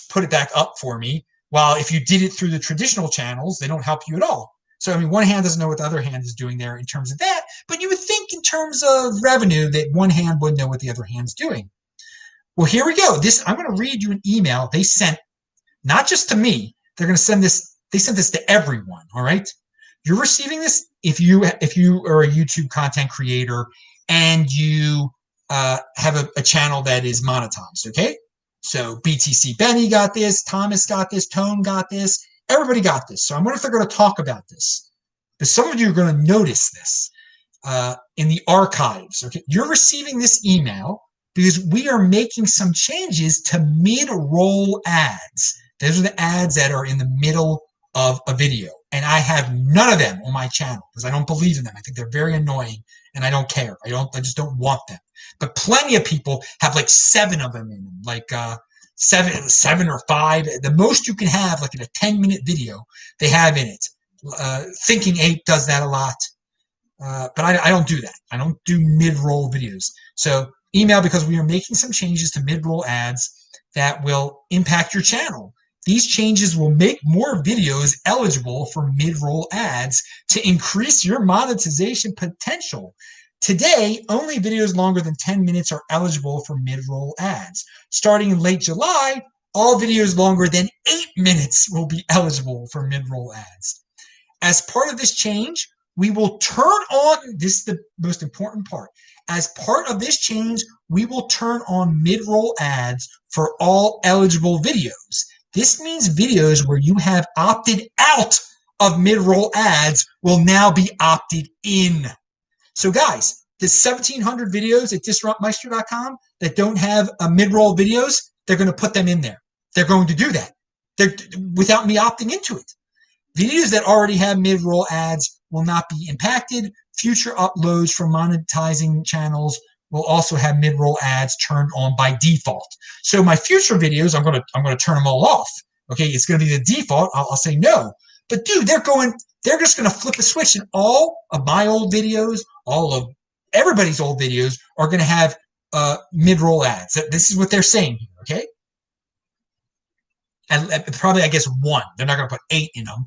put it back up for me. While if you did it through the traditional channels, they don't help you at all. So I mean, one hand doesn't know what the other hand is doing there in terms of that, but you would think in terms of revenue that one hand would know what the other hand's doing. Well, here we go. I'm going to read you an email they sent, not just to me. They're going to send this. They sent this to everyone. All right. You're receiving this if you are a YouTube content creator and you have a channel that is monetized. Okay. So BTC Benny got this, Thomas got this, Tone got this, everybody got this. So I wonder if they're going to talk about this. But some of you are going to notice this in the archives. Okay. You're receiving this email because we are making some changes to mid-roll ads. Those are the ads that are in the middle of a video. And I have none of them on my channel because I don't believe in them. I think they're very annoying and I don't care. I just don't want them. But plenty of people have like 7 of them in them, like seven or 5. The most you can have, like in a 10-minute video, they have in it. Thinking Ape does that a lot. But I don't do that. I don't do mid-roll videos. So email because we are making some changes to mid-roll ads that will impact your channel. These changes will make more videos eligible for mid-roll ads to increase your monetization potential. Today, only videos longer than 10 minutes are eligible for mid-roll ads. Starting in late July, all videos longer than 8 minutes will be eligible for mid-roll ads. As part of this change, we will turn on, this is the most important part, as part of this change, we will turn on mid-roll ads for all eligible videos. This means videos where you have opted out of mid-roll ads will now be opted in. So guys, the 1,700 videos at disruptmeister.com that don't have mid-roll videos, they're going to put them in there. They're going to do that without me opting into it. Videos that already have mid-roll ads will not be impacted. Future uploads from monetizing channels will also have mid-roll ads turned on by default. So my future videos, I'm going to turn them all off. Okay, it's going to be the default. I'll say no. But dude, they're just going to flip a switch, and all of my old videos, all of everybody's old videos are going to have mid-roll ads. This is what they're saying here. Okay, and probably I guess 1. They're not going to put 8 in them.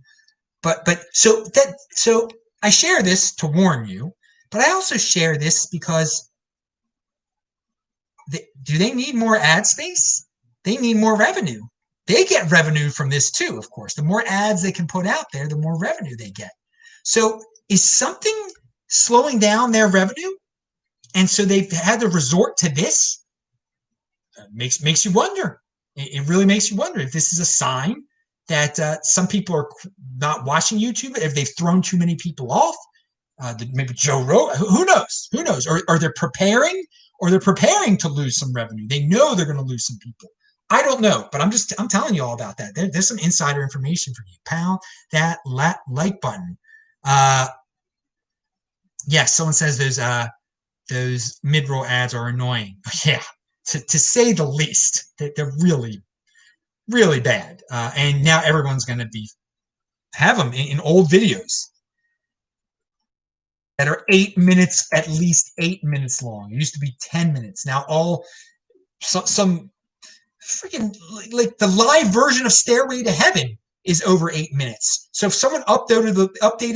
But so I share this to warn you, but I also share this because do they need more ad space? They need more revenue. They get revenue from this too, of course. The more ads they can put out there, the more revenue they get. So is something slowing down their revenue? And so they've had to resort to this? Makes you wonder. It really makes you wonder if this is a sign that some people are not watching YouTube, if they've thrown too many people off. Maybe Joe Rogan, who knows? Who knows? Or they're preparing, to lose some revenue. They know they're going to lose some people. I don't know, but I'm telling you all about that. There's some insider information for you. Pound that like button. Yes, someone says those mid-roll ads are annoying. Yeah, to say the least. They're really, really bad. And now everyone's going to have them in old videos that are 8 minutes, at least 8 minutes long. It used to be 10 minutes. Now some freaking, like the live version of Stairway to Heaven is over 8 minutes. So if someone updated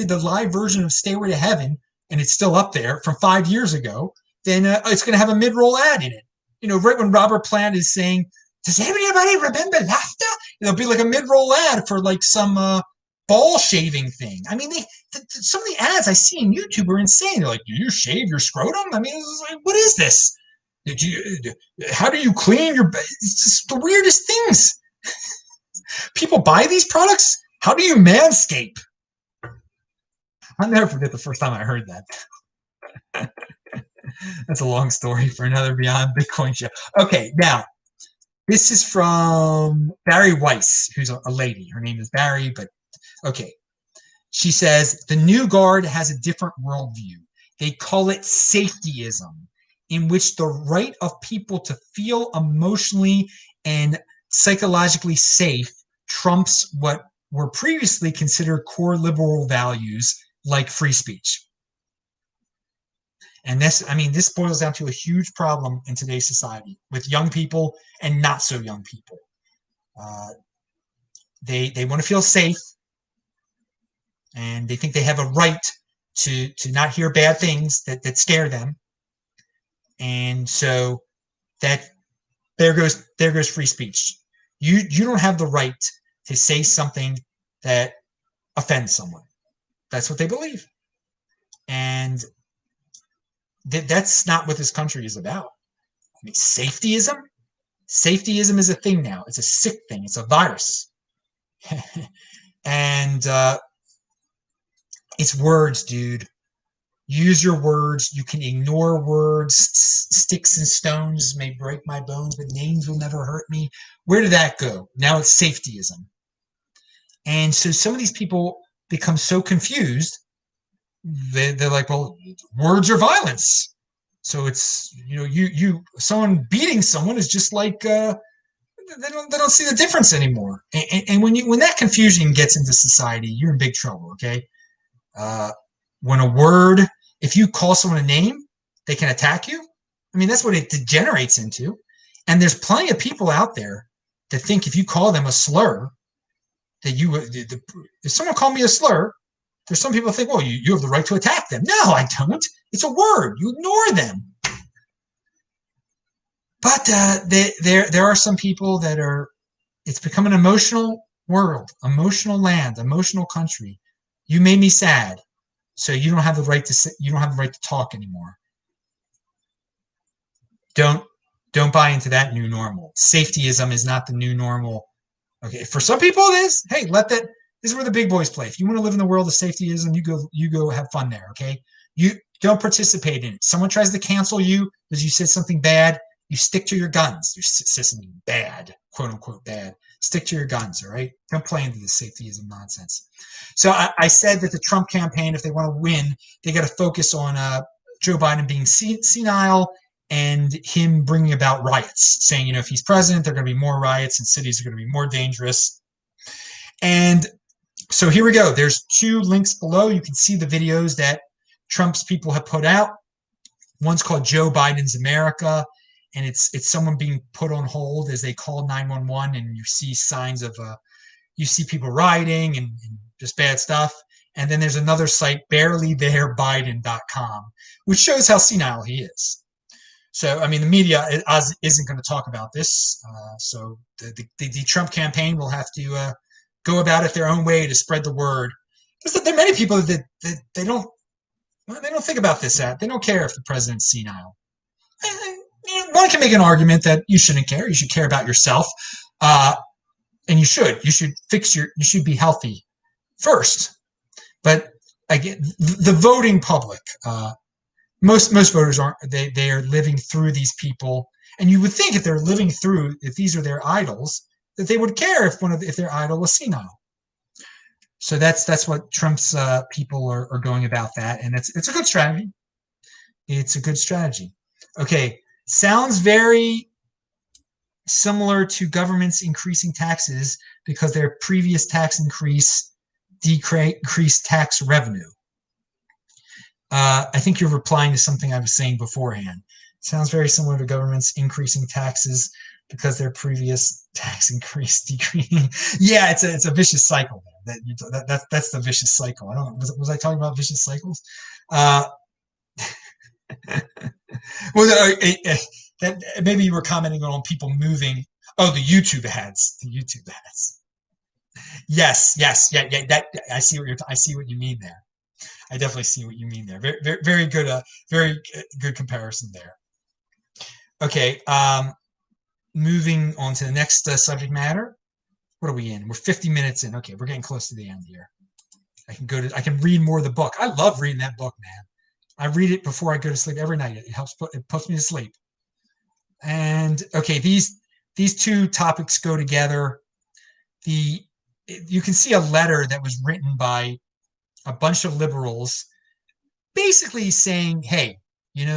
the live version of Stairway to Heaven and it's still up there from 5 years ago, then it's going to have a mid-roll ad in it. You know, right when Robert Plant is saying, "Does anybody remember laughter?" There'll be like a mid-roll ad for like some ball shaving thing. I mean, some of the ads I see in YouTube are insane. They're like, "Do you shave your scrotum?" I mean, like, what is this? Did you? How do you clean your? It's just the weirdest things. People buy these products. How do you manscape? I'll never forget the first time I heard that. That's a long story for another Beyond Bitcoin show. Okay, now this is from Barry Weiss, who's a lady. Her name is Barry, but okay. She says the new guard has a different worldview. They call it safetyism, in which the right of people to feel emotionally and psychologically safe trumps what were previously considered core liberal values like free speech. And this boils down to a huge problem in today's society with young people and not so young people. They want to feel safe, and they think they have a right to not hear bad things that scare them. And so that there goes free speech. You don't have the right to say something that offends someone. That's what they believe. And that's not what this country is about. I mean, safetyism is a thing now. It's a sick thing. It's a virus. And it's words, dude. Use your words. You can ignore words. Sticks and stones may break my bones, but names will never hurt me. Where did that go? Now it's safetyism. And so some of these people become so confused. They're like, well, words are violence. So it's, someone beating someone is just like, they don't see the difference anymore. And when that confusion gets into society, you're in big trouble. Okay. When a word, if you call someone a name, they can attack you. I mean, that's what it degenerates into. And there's plenty of people out there that think if you call them a slur, that if someone called me a slur, there's some people think, well, you have the right to attack them. No, I don't. It's a word. You ignore them. But there are some people that it's become an emotional world, emotional land, emotional country. You made me sad, so you don't have the right to talk anymore. Don't buy into that new normal. Safetyism is not the new normal. Okay, for some people it is. Hey, this is where the big boys play. If you want to live in the world of safetyism, you go have fun there, okay? You don't participate in it. Someone tries to cancel you because you said something bad, you stick to your guns. You say something bad, quote unquote bad. Stick to your guns, all right? Don't play into this safetyism nonsense. So I said that the Trump campaign, if they want to win, they got to focus on Joe Biden being senile and him bringing about riots, saying, if he's president, there are going to be more riots and cities are going to be more dangerous. And so here we go. There's 2 links below. You can see the videos that Trump's people have put out. One's called Joe Biden's America, and it's someone being put on hold as they call 911, and you see signs of you see people rioting and just bad stuff. And then there's another site, barelytherebiden.com, which shows how senile he is. So, I mean, the media isn't going to talk about this. So the Trump campaign will have to go about it their own way to spread the word. Because there are many people that they don't think about this. They don't care if the president's senile. One can make an argument that you shouldn't care. You should care about yourself, and you should. You should be healthy first. But again, the voting public, most voters aren't. They are living through these people, and you would think if these are their idols, that they would care if their idol was senile. So that's what Trump's people are going about that, and it's a good strategy. It's a good strategy. Okay, sounds very similar to governments increasing taxes because their previous tax increase decreased tax revenue. I think you're replying to something I was saying beforehand. Sounds very similar to governments increasing taxes because their previous tax increase decreasing. Yeah, it's a vicious cycle. That's the vicious cycle. I don't know. Was I talking about vicious cycles? Well, maybe you were commenting on people moving. Oh, the YouTube ads. Yes. Yeah. I see what you mean there. I definitely see what you mean there. Very, very, very good comparison there. Okay, moving on to the next subject matter. What are we in? We're 50 minutes in. Okay, we're getting close to the end here. I can read more of the book. I love reading that book, man. I read it before I go to sleep every night. It puts me to sleep. And okay, these two topics go together. You can see a letter that was written by a bunch of liberals basically saying, hey,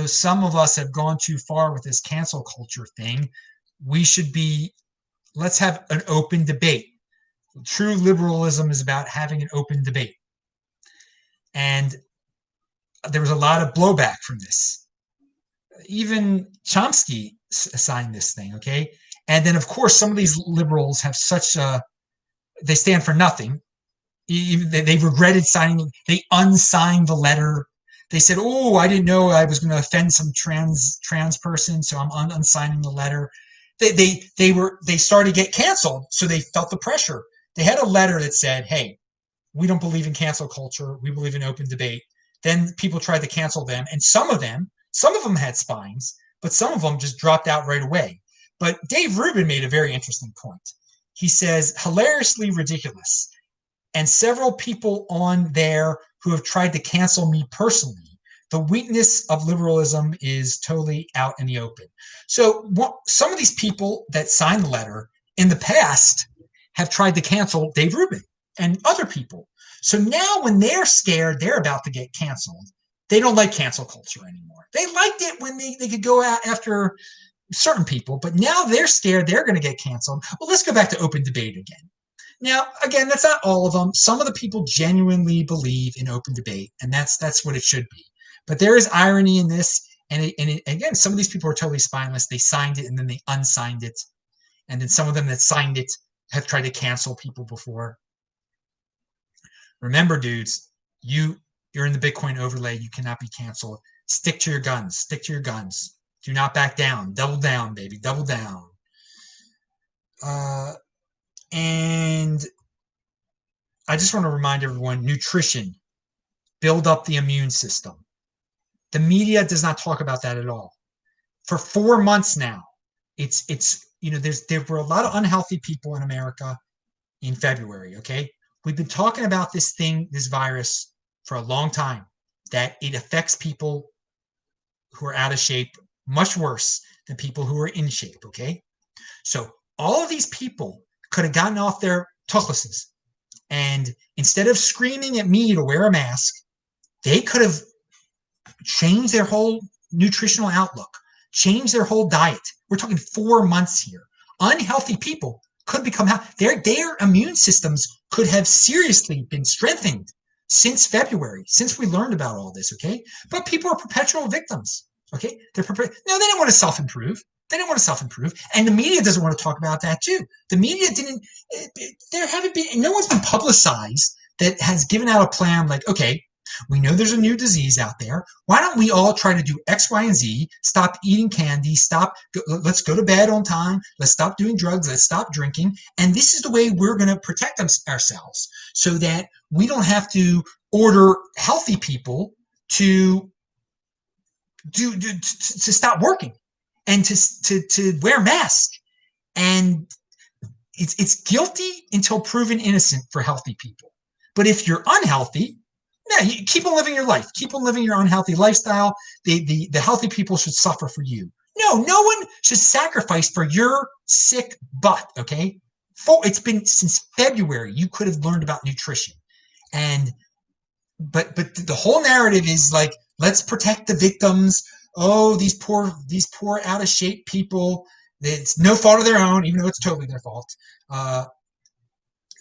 some of us have gone too far with this cancel culture thing. Let's have an open debate. True liberalism is about having an open debate. And there was a lot of blowback from this. Even Chomsky signed this thing, okay? And then, of course, some of these liberals have they stand for nothing. They regretted signing. They unsigned the letter. They said, "Oh, I didn't know I was going to offend some trans person, so I'm unsigning the letter." They started to get canceled, so they felt the pressure. They had a letter that said, "Hey, we don't believe in cancel culture. We believe in open debate." Then people tried to cancel them, and some of them had spines, but some of them just dropped out right away. But Dave Rubin made a very interesting point. He says, hilariously ridiculous. And several people on there who have tried to cancel me personally. The weakness of liberalism is totally out in the open. So some of these people that signed the letter in the past have tried to cancel Dave Rubin and other people. So now when they're scared they're about to get canceled, they don't like cancel culture anymore. They liked it when they could go out after certain people, but now they're scared they're going to get canceled. Well, let's go back to open debate again. Now, again, that's not all of them. Some of the people genuinely believe in open debate, and that's what it should be. But there is irony in this, and again, some of these people are totally spineless. They signed it, and then they unsigned it. And then some of them that signed it have tried to cancel people before. Remember, dudes, you're in the Bitcoin overlay. You cannot be canceled. Stick to your guns. Stick to your guns. Do not back down. Double down, baby. Double down. And I just want to remind everyone, nutrition, build up the immune system. The media does not talk about that at all. For 4 months now, there were a lot of unhealthy people in America in February, okay? We've been talking about this virus, for a long time, that it affects people who are out of shape much worse than people who are in shape, okay? So all of these people could have gotten off their tuchluses, and instead of screaming at me to wear a mask, they could have changed their whole nutritional outlook, changed their whole diet. We're talking 4 months here. Unhealthy people could become their immune systems could have seriously been strengthened since February, since we learned about all this, okay? But people are perpetual victims, okay? No, they didn't want to self-improve. They didn't want to self-improve. And the media doesn't want to talk about that too. The media no one's been publicized that has given out a plan like, okay, we know there's a new disease out there. Why don't we all try to do X, Y, and Z? Stop eating candy. Let's go to bed on time. Let's stop doing drugs. Let's stop drinking. And this is the way we're going to protect ourselves, so that we don't have to order healthy people to stop working and to wear masks. And it's guilty until proven innocent for healthy people. But if you're unhealthy, yeah, you keep on living your life. Keep on living your unhealthy lifestyle. The healthy people should suffer for you. No one should sacrifice for your sick butt, okay? It's been since February. You could have learned about nutrition. But the whole narrative is like, let's protect the victims. Oh, these poor out of shape people. It's no fault of their own, even though it's totally their fault.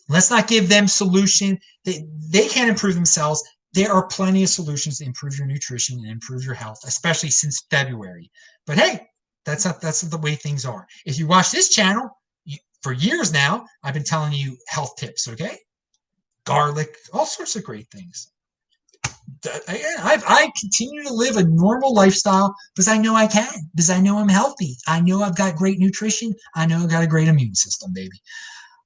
Let's not give them solution. They can't improve themselves. There are plenty of solutions to improve your nutrition and improve your health, especially since February. But hey, that's the way things are. If you watch this channel, for years now, I've been telling you health tips, okay? Garlic, all sorts of great things. I continue to live a normal lifestyle because I know I can, because I know I'm healthy. I know I've got great nutrition. I know I've got a great immune system, baby.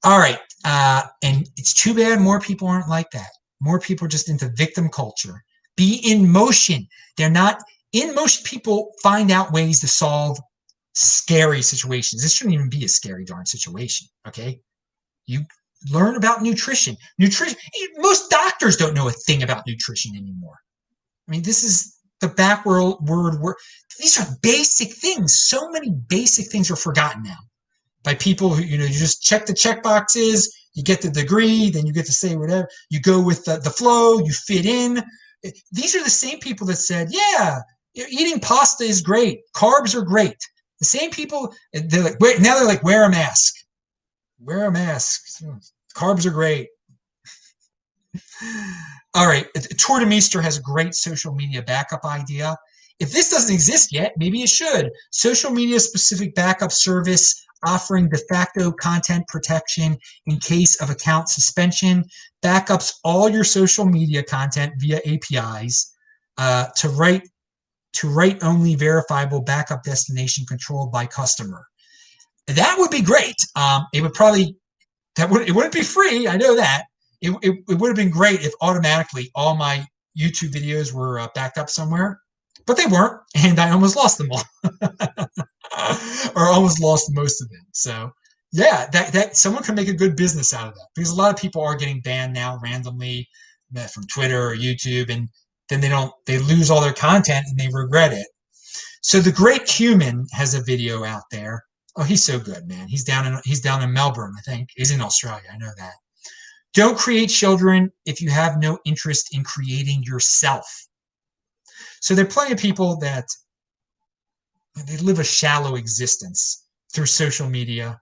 All right. And it's too bad more people aren't like that. More people are just into victim culture. Be in motion. They're not in motion. People find out ways to solve scary situations. This shouldn't even be a scary darn situation. Okay. You learn about nutrition. Most doctors don't know a thing about nutrition anymore. I mean, this is the backward word. These are basic things. So many basic things are forgotten now by people who, you just check the check boxes, you get the degree, then you get to say whatever. You go with the flow, you fit in. These are the same people that said, yeah, eating pasta is great. Carbs are great. The same people, now they're like, wear a mask. Wear a mask. Carbs are great. All right. Tour de Meester has a great social media backup idea. If this doesn't exist yet, maybe it should. Social media specific backup service offering de facto content protection in case of account suspension. Backups all your social media content via APIs to write only verifiable backup destination controlled by customer. That would be great. It would probably it wouldn't be free. I know that. It would have been great if automatically all my YouTube videos were backed up somewhere, but they weren't, and I almost lost them all, or almost lost most of them. So yeah, that someone can make a good business out of that, because a lot of people are getting banned now randomly from Twitter or YouTube, and then they lose all their content and they regret it. So the Great Human has a video out there. Oh, he's so good, man. He's down in Melbourne, I think. He's in Australia. I know that. Don't create children if you have no interest in creating yourself. So there are plenty of people that they live a shallow existence through social media,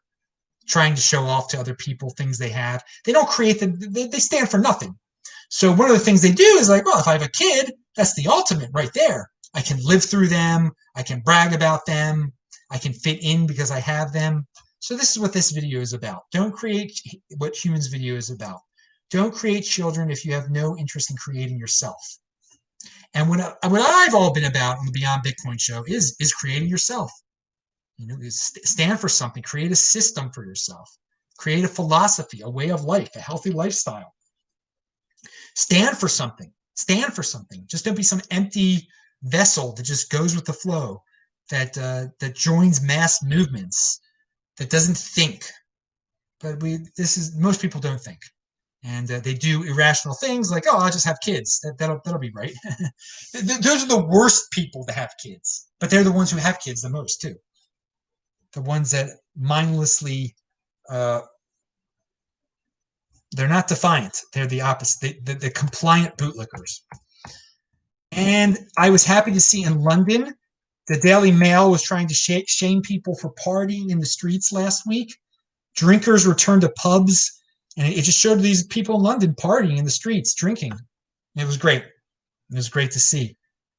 trying to show off to other people things they have. They don't create them. They stand for nothing. So one of the things they do is like, well, if I have a kid, that's the ultimate right there. I can live through them. I can brag about them. I can fit in because I have them. So this is what this video is about. Don't create what Humans video is about. Don't create children if you have no interest in creating yourself. And what I've all been about on the Beyond Bitcoin show is creating yourself. Stand for something. Create a system for yourself. Create a philosophy, a way of life, a healthy lifestyle. Stand for something. Stand for something. Just don't be some empty vessel that just goes with the flow, that joins mass movements, that doesn't think. But most people don't think, and they do irrational things like, oh, I'll just have kids. That'll be right. Those are the worst people to have kids, but they're the ones who have kids the most too. The ones that mindlessly, they're not defiant. They're the opposite. The compliant bootlickers. And I was happy to see in London, the Daily Mail was trying to shame people for partying in the streets last week. Drinkers returned to pubs, and it just showed these people in London partying in the streets, drinking. It was great. It was great to see.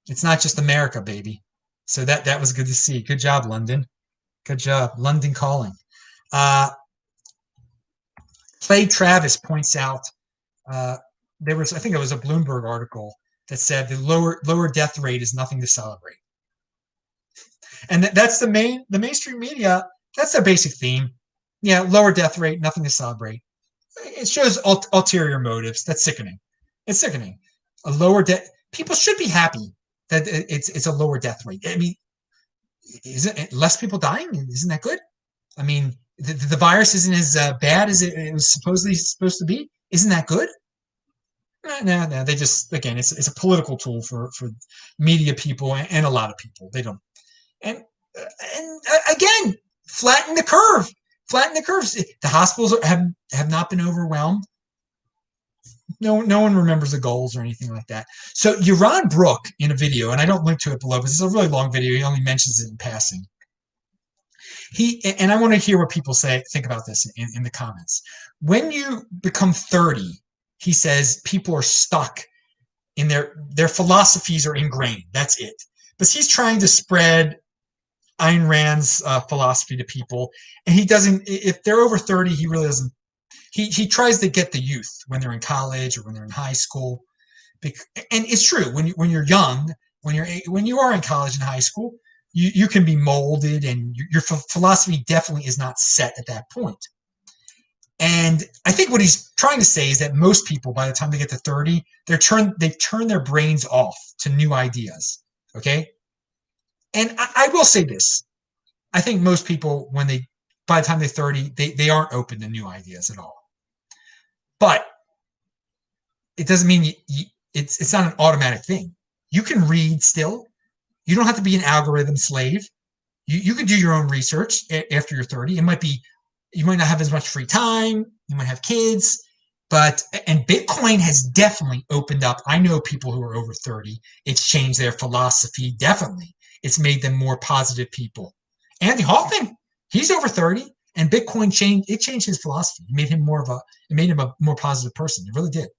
It's not just America, baby. So that was good to see. Good job, London. Good job. London calling. Clay Travis points out I think it was a Bloomberg article that said the lower death rate is nothing to celebrate. And that's the mainstream media. That's their basic theme. Yeah, lower death rate, nothing to celebrate. It shows ulterior motives. That's sickening. It's sickening. A lower death. People should be happy that it's a lower death rate. I mean, isn't it less people dying? Isn't that good? I mean, the virus isn't as bad as it was supposed to be. Isn't that good? No. They just, again, it's a political tool for media people and a lot of people. They don't. And again, flatten the curve. Flatten the curves. The hospitals have not been overwhelmed. No one remembers the goals or anything like that. So Yaron Brook in a video, and I don't link to it below, but this is a really long video. He only mentions it in passing. And I want to hear what people think about this in the comments. When you become 30, he says people are stuck in their philosophies are ingrained. That's it. But he's trying to spread Ayn Rand's philosophy to people, and he doesn't. If they're over 30, he really doesn't. He tries to get the youth when they're in college or when they're in high school, and it's true when you're young, when you are in college and high school, you can be molded, and your philosophy definitely is not set at that point. And I think what he's trying to say is that most people, by the time they get to 30, they turn their brains off to new ideas. Okay. And I will say this. I think most people, by the time they're 30, they aren't open to new ideas at all. But it doesn't mean it's not an automatic thing. You can read still. You don't have to be an algorithm slave. You can do your own research after you're 30. You might not have as much free time. You might have kids, and Bitcoin has definitely opened up. I know people who are over 30. It's changed their philosophy. Definitely. It's made them more positive people. Andy Hoffman, he's over 30, and Bitcoin changed his philosophy. It made him a more positive person. It really did.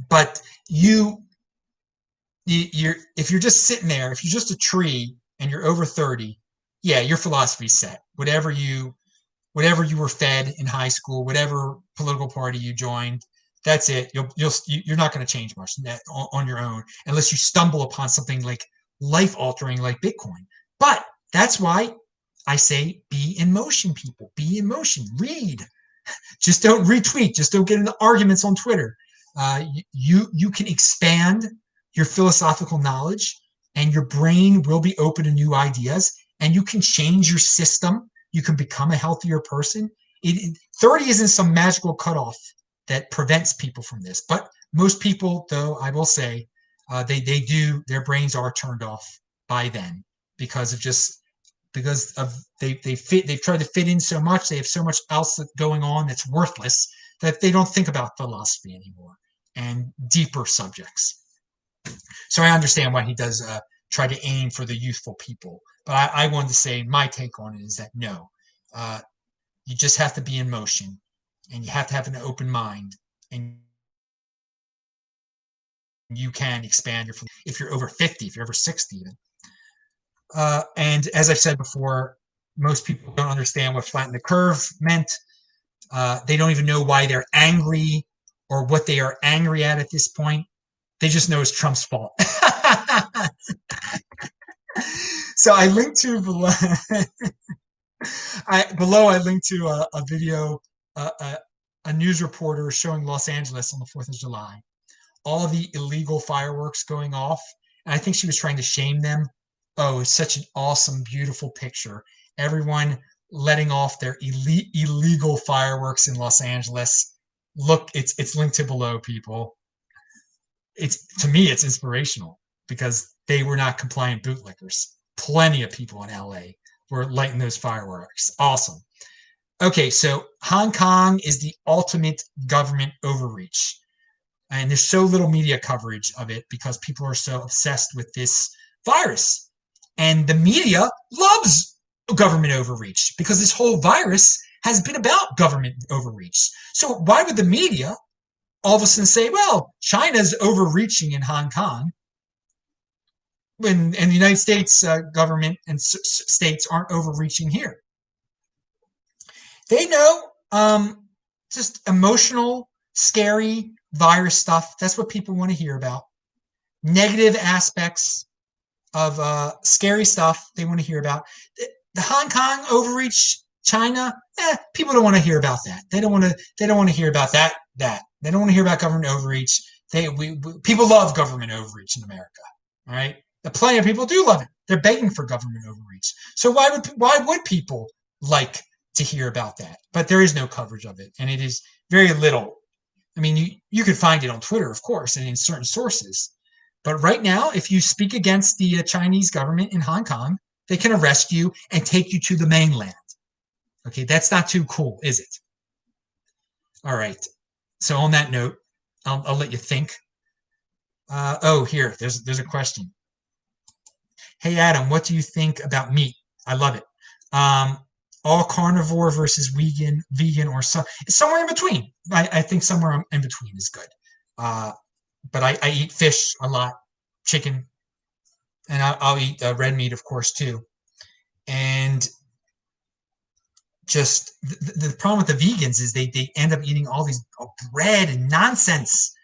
But if you're just sitting there, if you're just a tree and you're over 30, yeah, your philosophy's set. Whatever you were fed in high school, whatever political party you joined, that's it. You're not going to change much on your own unless you stumble upon something like life altering like Bitcoin. But that's why I say be in motion, people. Be in motion. Read. Just don't retweet. Just don't get into arguments on Twitter. You can expand your philosophical knowledge, and your brain will be open to new ideas, and you can change your system. You can become a healthier person. 30 isn't some magical cutoff that prevents people from this. But most people, though, I will say, their brains are turned off by then because they've tried to fit in so much. They have so much else going on that's worthless that they don't think about philosophy anymore and deeper subjects. So I understand why he does try to aim for the youthful people. But I wanted to say my take on it is that no, you just have to be in motion, and you have to have an open mind, and you can expand your. If you're over 50, if you're over 60, even. And as I've said before, most people don't understand what flatten the curve meant. They don't even know why they're angry or what they are angry at this point. They just know it's Trump's fault. So I linked to below. I linked to a video, a news reporter showing Los Angeles on the 4th of July, all of the illegal fireworks going off, and I think she was trying to shame them. Oh, it's such an awesome, beautiful picture. Everyone letting off their illegal fireworks in Los Angeles. Look, it's linked to below, people. To me, it's inspirational because they were not compliant bootlickers. Plenty of people in LA were lighting those fireworks. Awesome. Okay, so Hong Kong is the ultimate government overreach. And there's so little media coverage of it because people are so obsessed with this virus. And the media loves government overreach because this whole virus has been about government overreach. So why would the media all of a sudden say, well, China's overreaching in Hong Kong, and the United States government and states aren't overreaching here? They know just emotional, scary virus stuff. That's what people want to hear about. Negative aspects of scary stuff they want to hear about. The Hong Kong overreach, China, people don't want to hear about that. They don't want to hear about that. They don't want to hear about government overreach. People love government overreach in America. All right, plenty of people do love it. They're begging for government overreach. So why would people like to hear about that? But there is no coverage of it, and it is very little. I mean, you could find it on Twitter, of course, and in certain sources. But right now, if you speak against the Chinese government in Hong Kong, they can arrest you and take you to the mainland. Okay, that's not too cool, is it? All right. So on that note, I'll let you think. Here, there's a question. Hey, Adam, what do you think about meat? I love it. All carnivore versus vegan, or somewhere in between. I think somewhere in between is good. But I eat fish a lot, chicken, and I'll eat red meat, of course, too. And just the problem with the vegans is they end up eating all these bread and nonsense.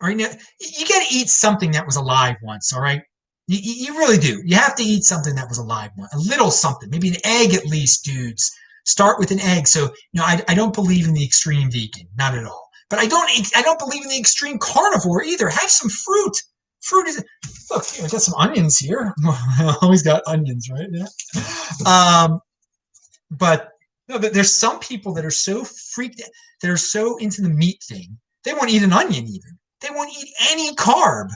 All right, now you got to eat something that was alive once. All right, you really do. You have to eat something that was alive once, a little something, maybe an egg at least, dudes. Start with an egg. So, I don't believe in the extreme vegan, not at all. But I don't believe in the extreme carnivore either. Have some fruit. Fruit is look. I got some onions here. I always got onions, right? Yeah. But no, but there's some people that are so freaked, that are so into the meat thing. They won't eat an onion even. They won't eat any carb.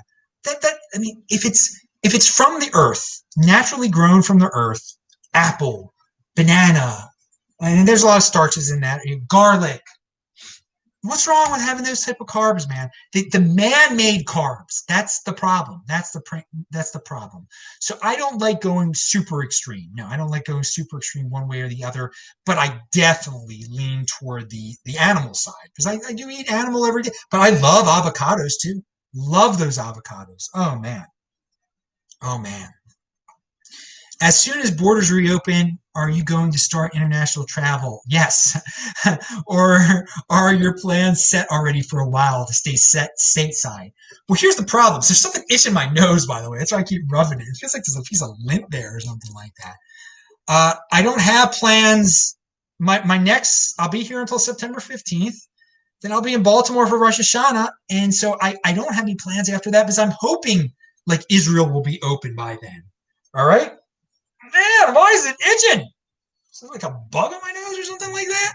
I mean, if it's from the earth, naturally grown from the earth, apple, banana, and there's a lot of starches in that. Garlic. What's wrong with having those type of carbs, man? The man-made carbs. That's the problem. That's the problem. So I don't like going super extreme. No, I don't like going super extreme one way or the other. But I definitely lean toward the animal side, because I do eat animal every day. But I love avocados too. Love those avocados. Oh man. Oh man. As soon as borders reopen, are you going to start international travel? Yes. Or are your plans set already for a while to stay set stateside? Well, here's the problem. There's something itching my nose, by the way. That's why I keep rubbing it. It feels like there's a piece of lint there or something like that. I don't have plans. My next, I'll be here until September 15th. Then I'll be in Baltimore for Rosh Hashanah. And so I don't have any plans after that, because I'm hoping like Israel will be open by then. All right? Man, why is it itching? Is it like a bug on my nose or something like that?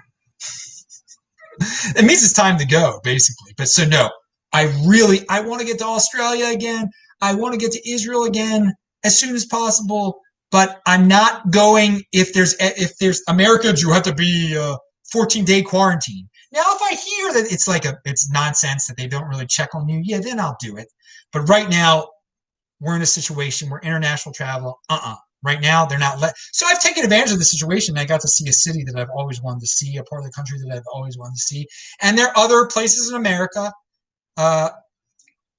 It means it's time to go, basically. But so no, I want to get to Australia again. I want to get to Israel again as soon as possible. But I'm not going if there's America, you have to be 14-day quarantine. Now, if I hear that it's nonsense, that they don't really check on you, yeah, then I'll do it. But right now, we're in a situation where international travel, right now, they're not so I've taken advantage of the situation. I got to see a city that I've always wanted to see, a part of the country that I've always wanted to see. And there are other places in America.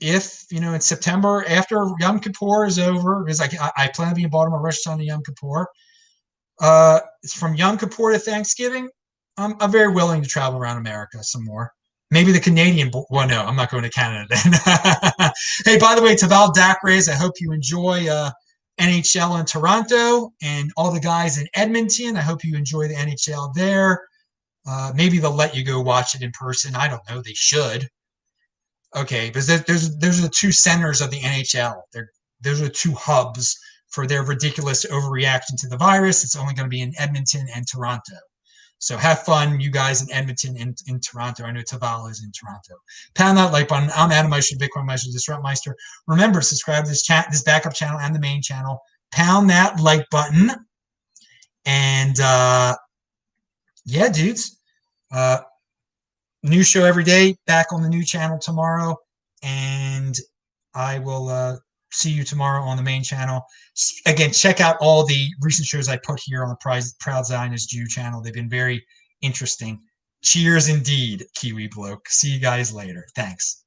If, in September, after Yom Kippur is over, because I plan to be in Baltimore, Rosh Hashanah, Yom Kippur. It's from Yom Kippur to Thanksgiving. I'm very willing to travel around America some more. Maybe the Canadian, well, no, I'm not going to Canada then. Hey, by the way, Taval Dakres, I hope you enjoy NHL in Toronto, and all the guys in Edmonton. I hope you enjoy the NHL there. Maybe they'll let you go watch it in person. I don't know. They should. Okay, because there's the two centers of the NHL. Those are the two hubs for their ridiculous overreaction to the virus. It's only going to be in Edmonton and Toronto. So have fun, you guys in Edmonton and in Toronto. I know Taval is in Toronto. Pound that like button. I'm Adam Meister, Bitcoin Meister, Disrupt Meister. Remember, subscribe to this backup channel and the main channel. Pound that like button. And yeah, dudes. New show every day. Back on the new channel tomorrow. And I will see you tomorrow on the main channel. Again, check out all the recent shows I put here on the Proud Zionist Jew channel. They've been very interesting. Cheers indeed, Kiwi Bloke. See you guys later. Thanks.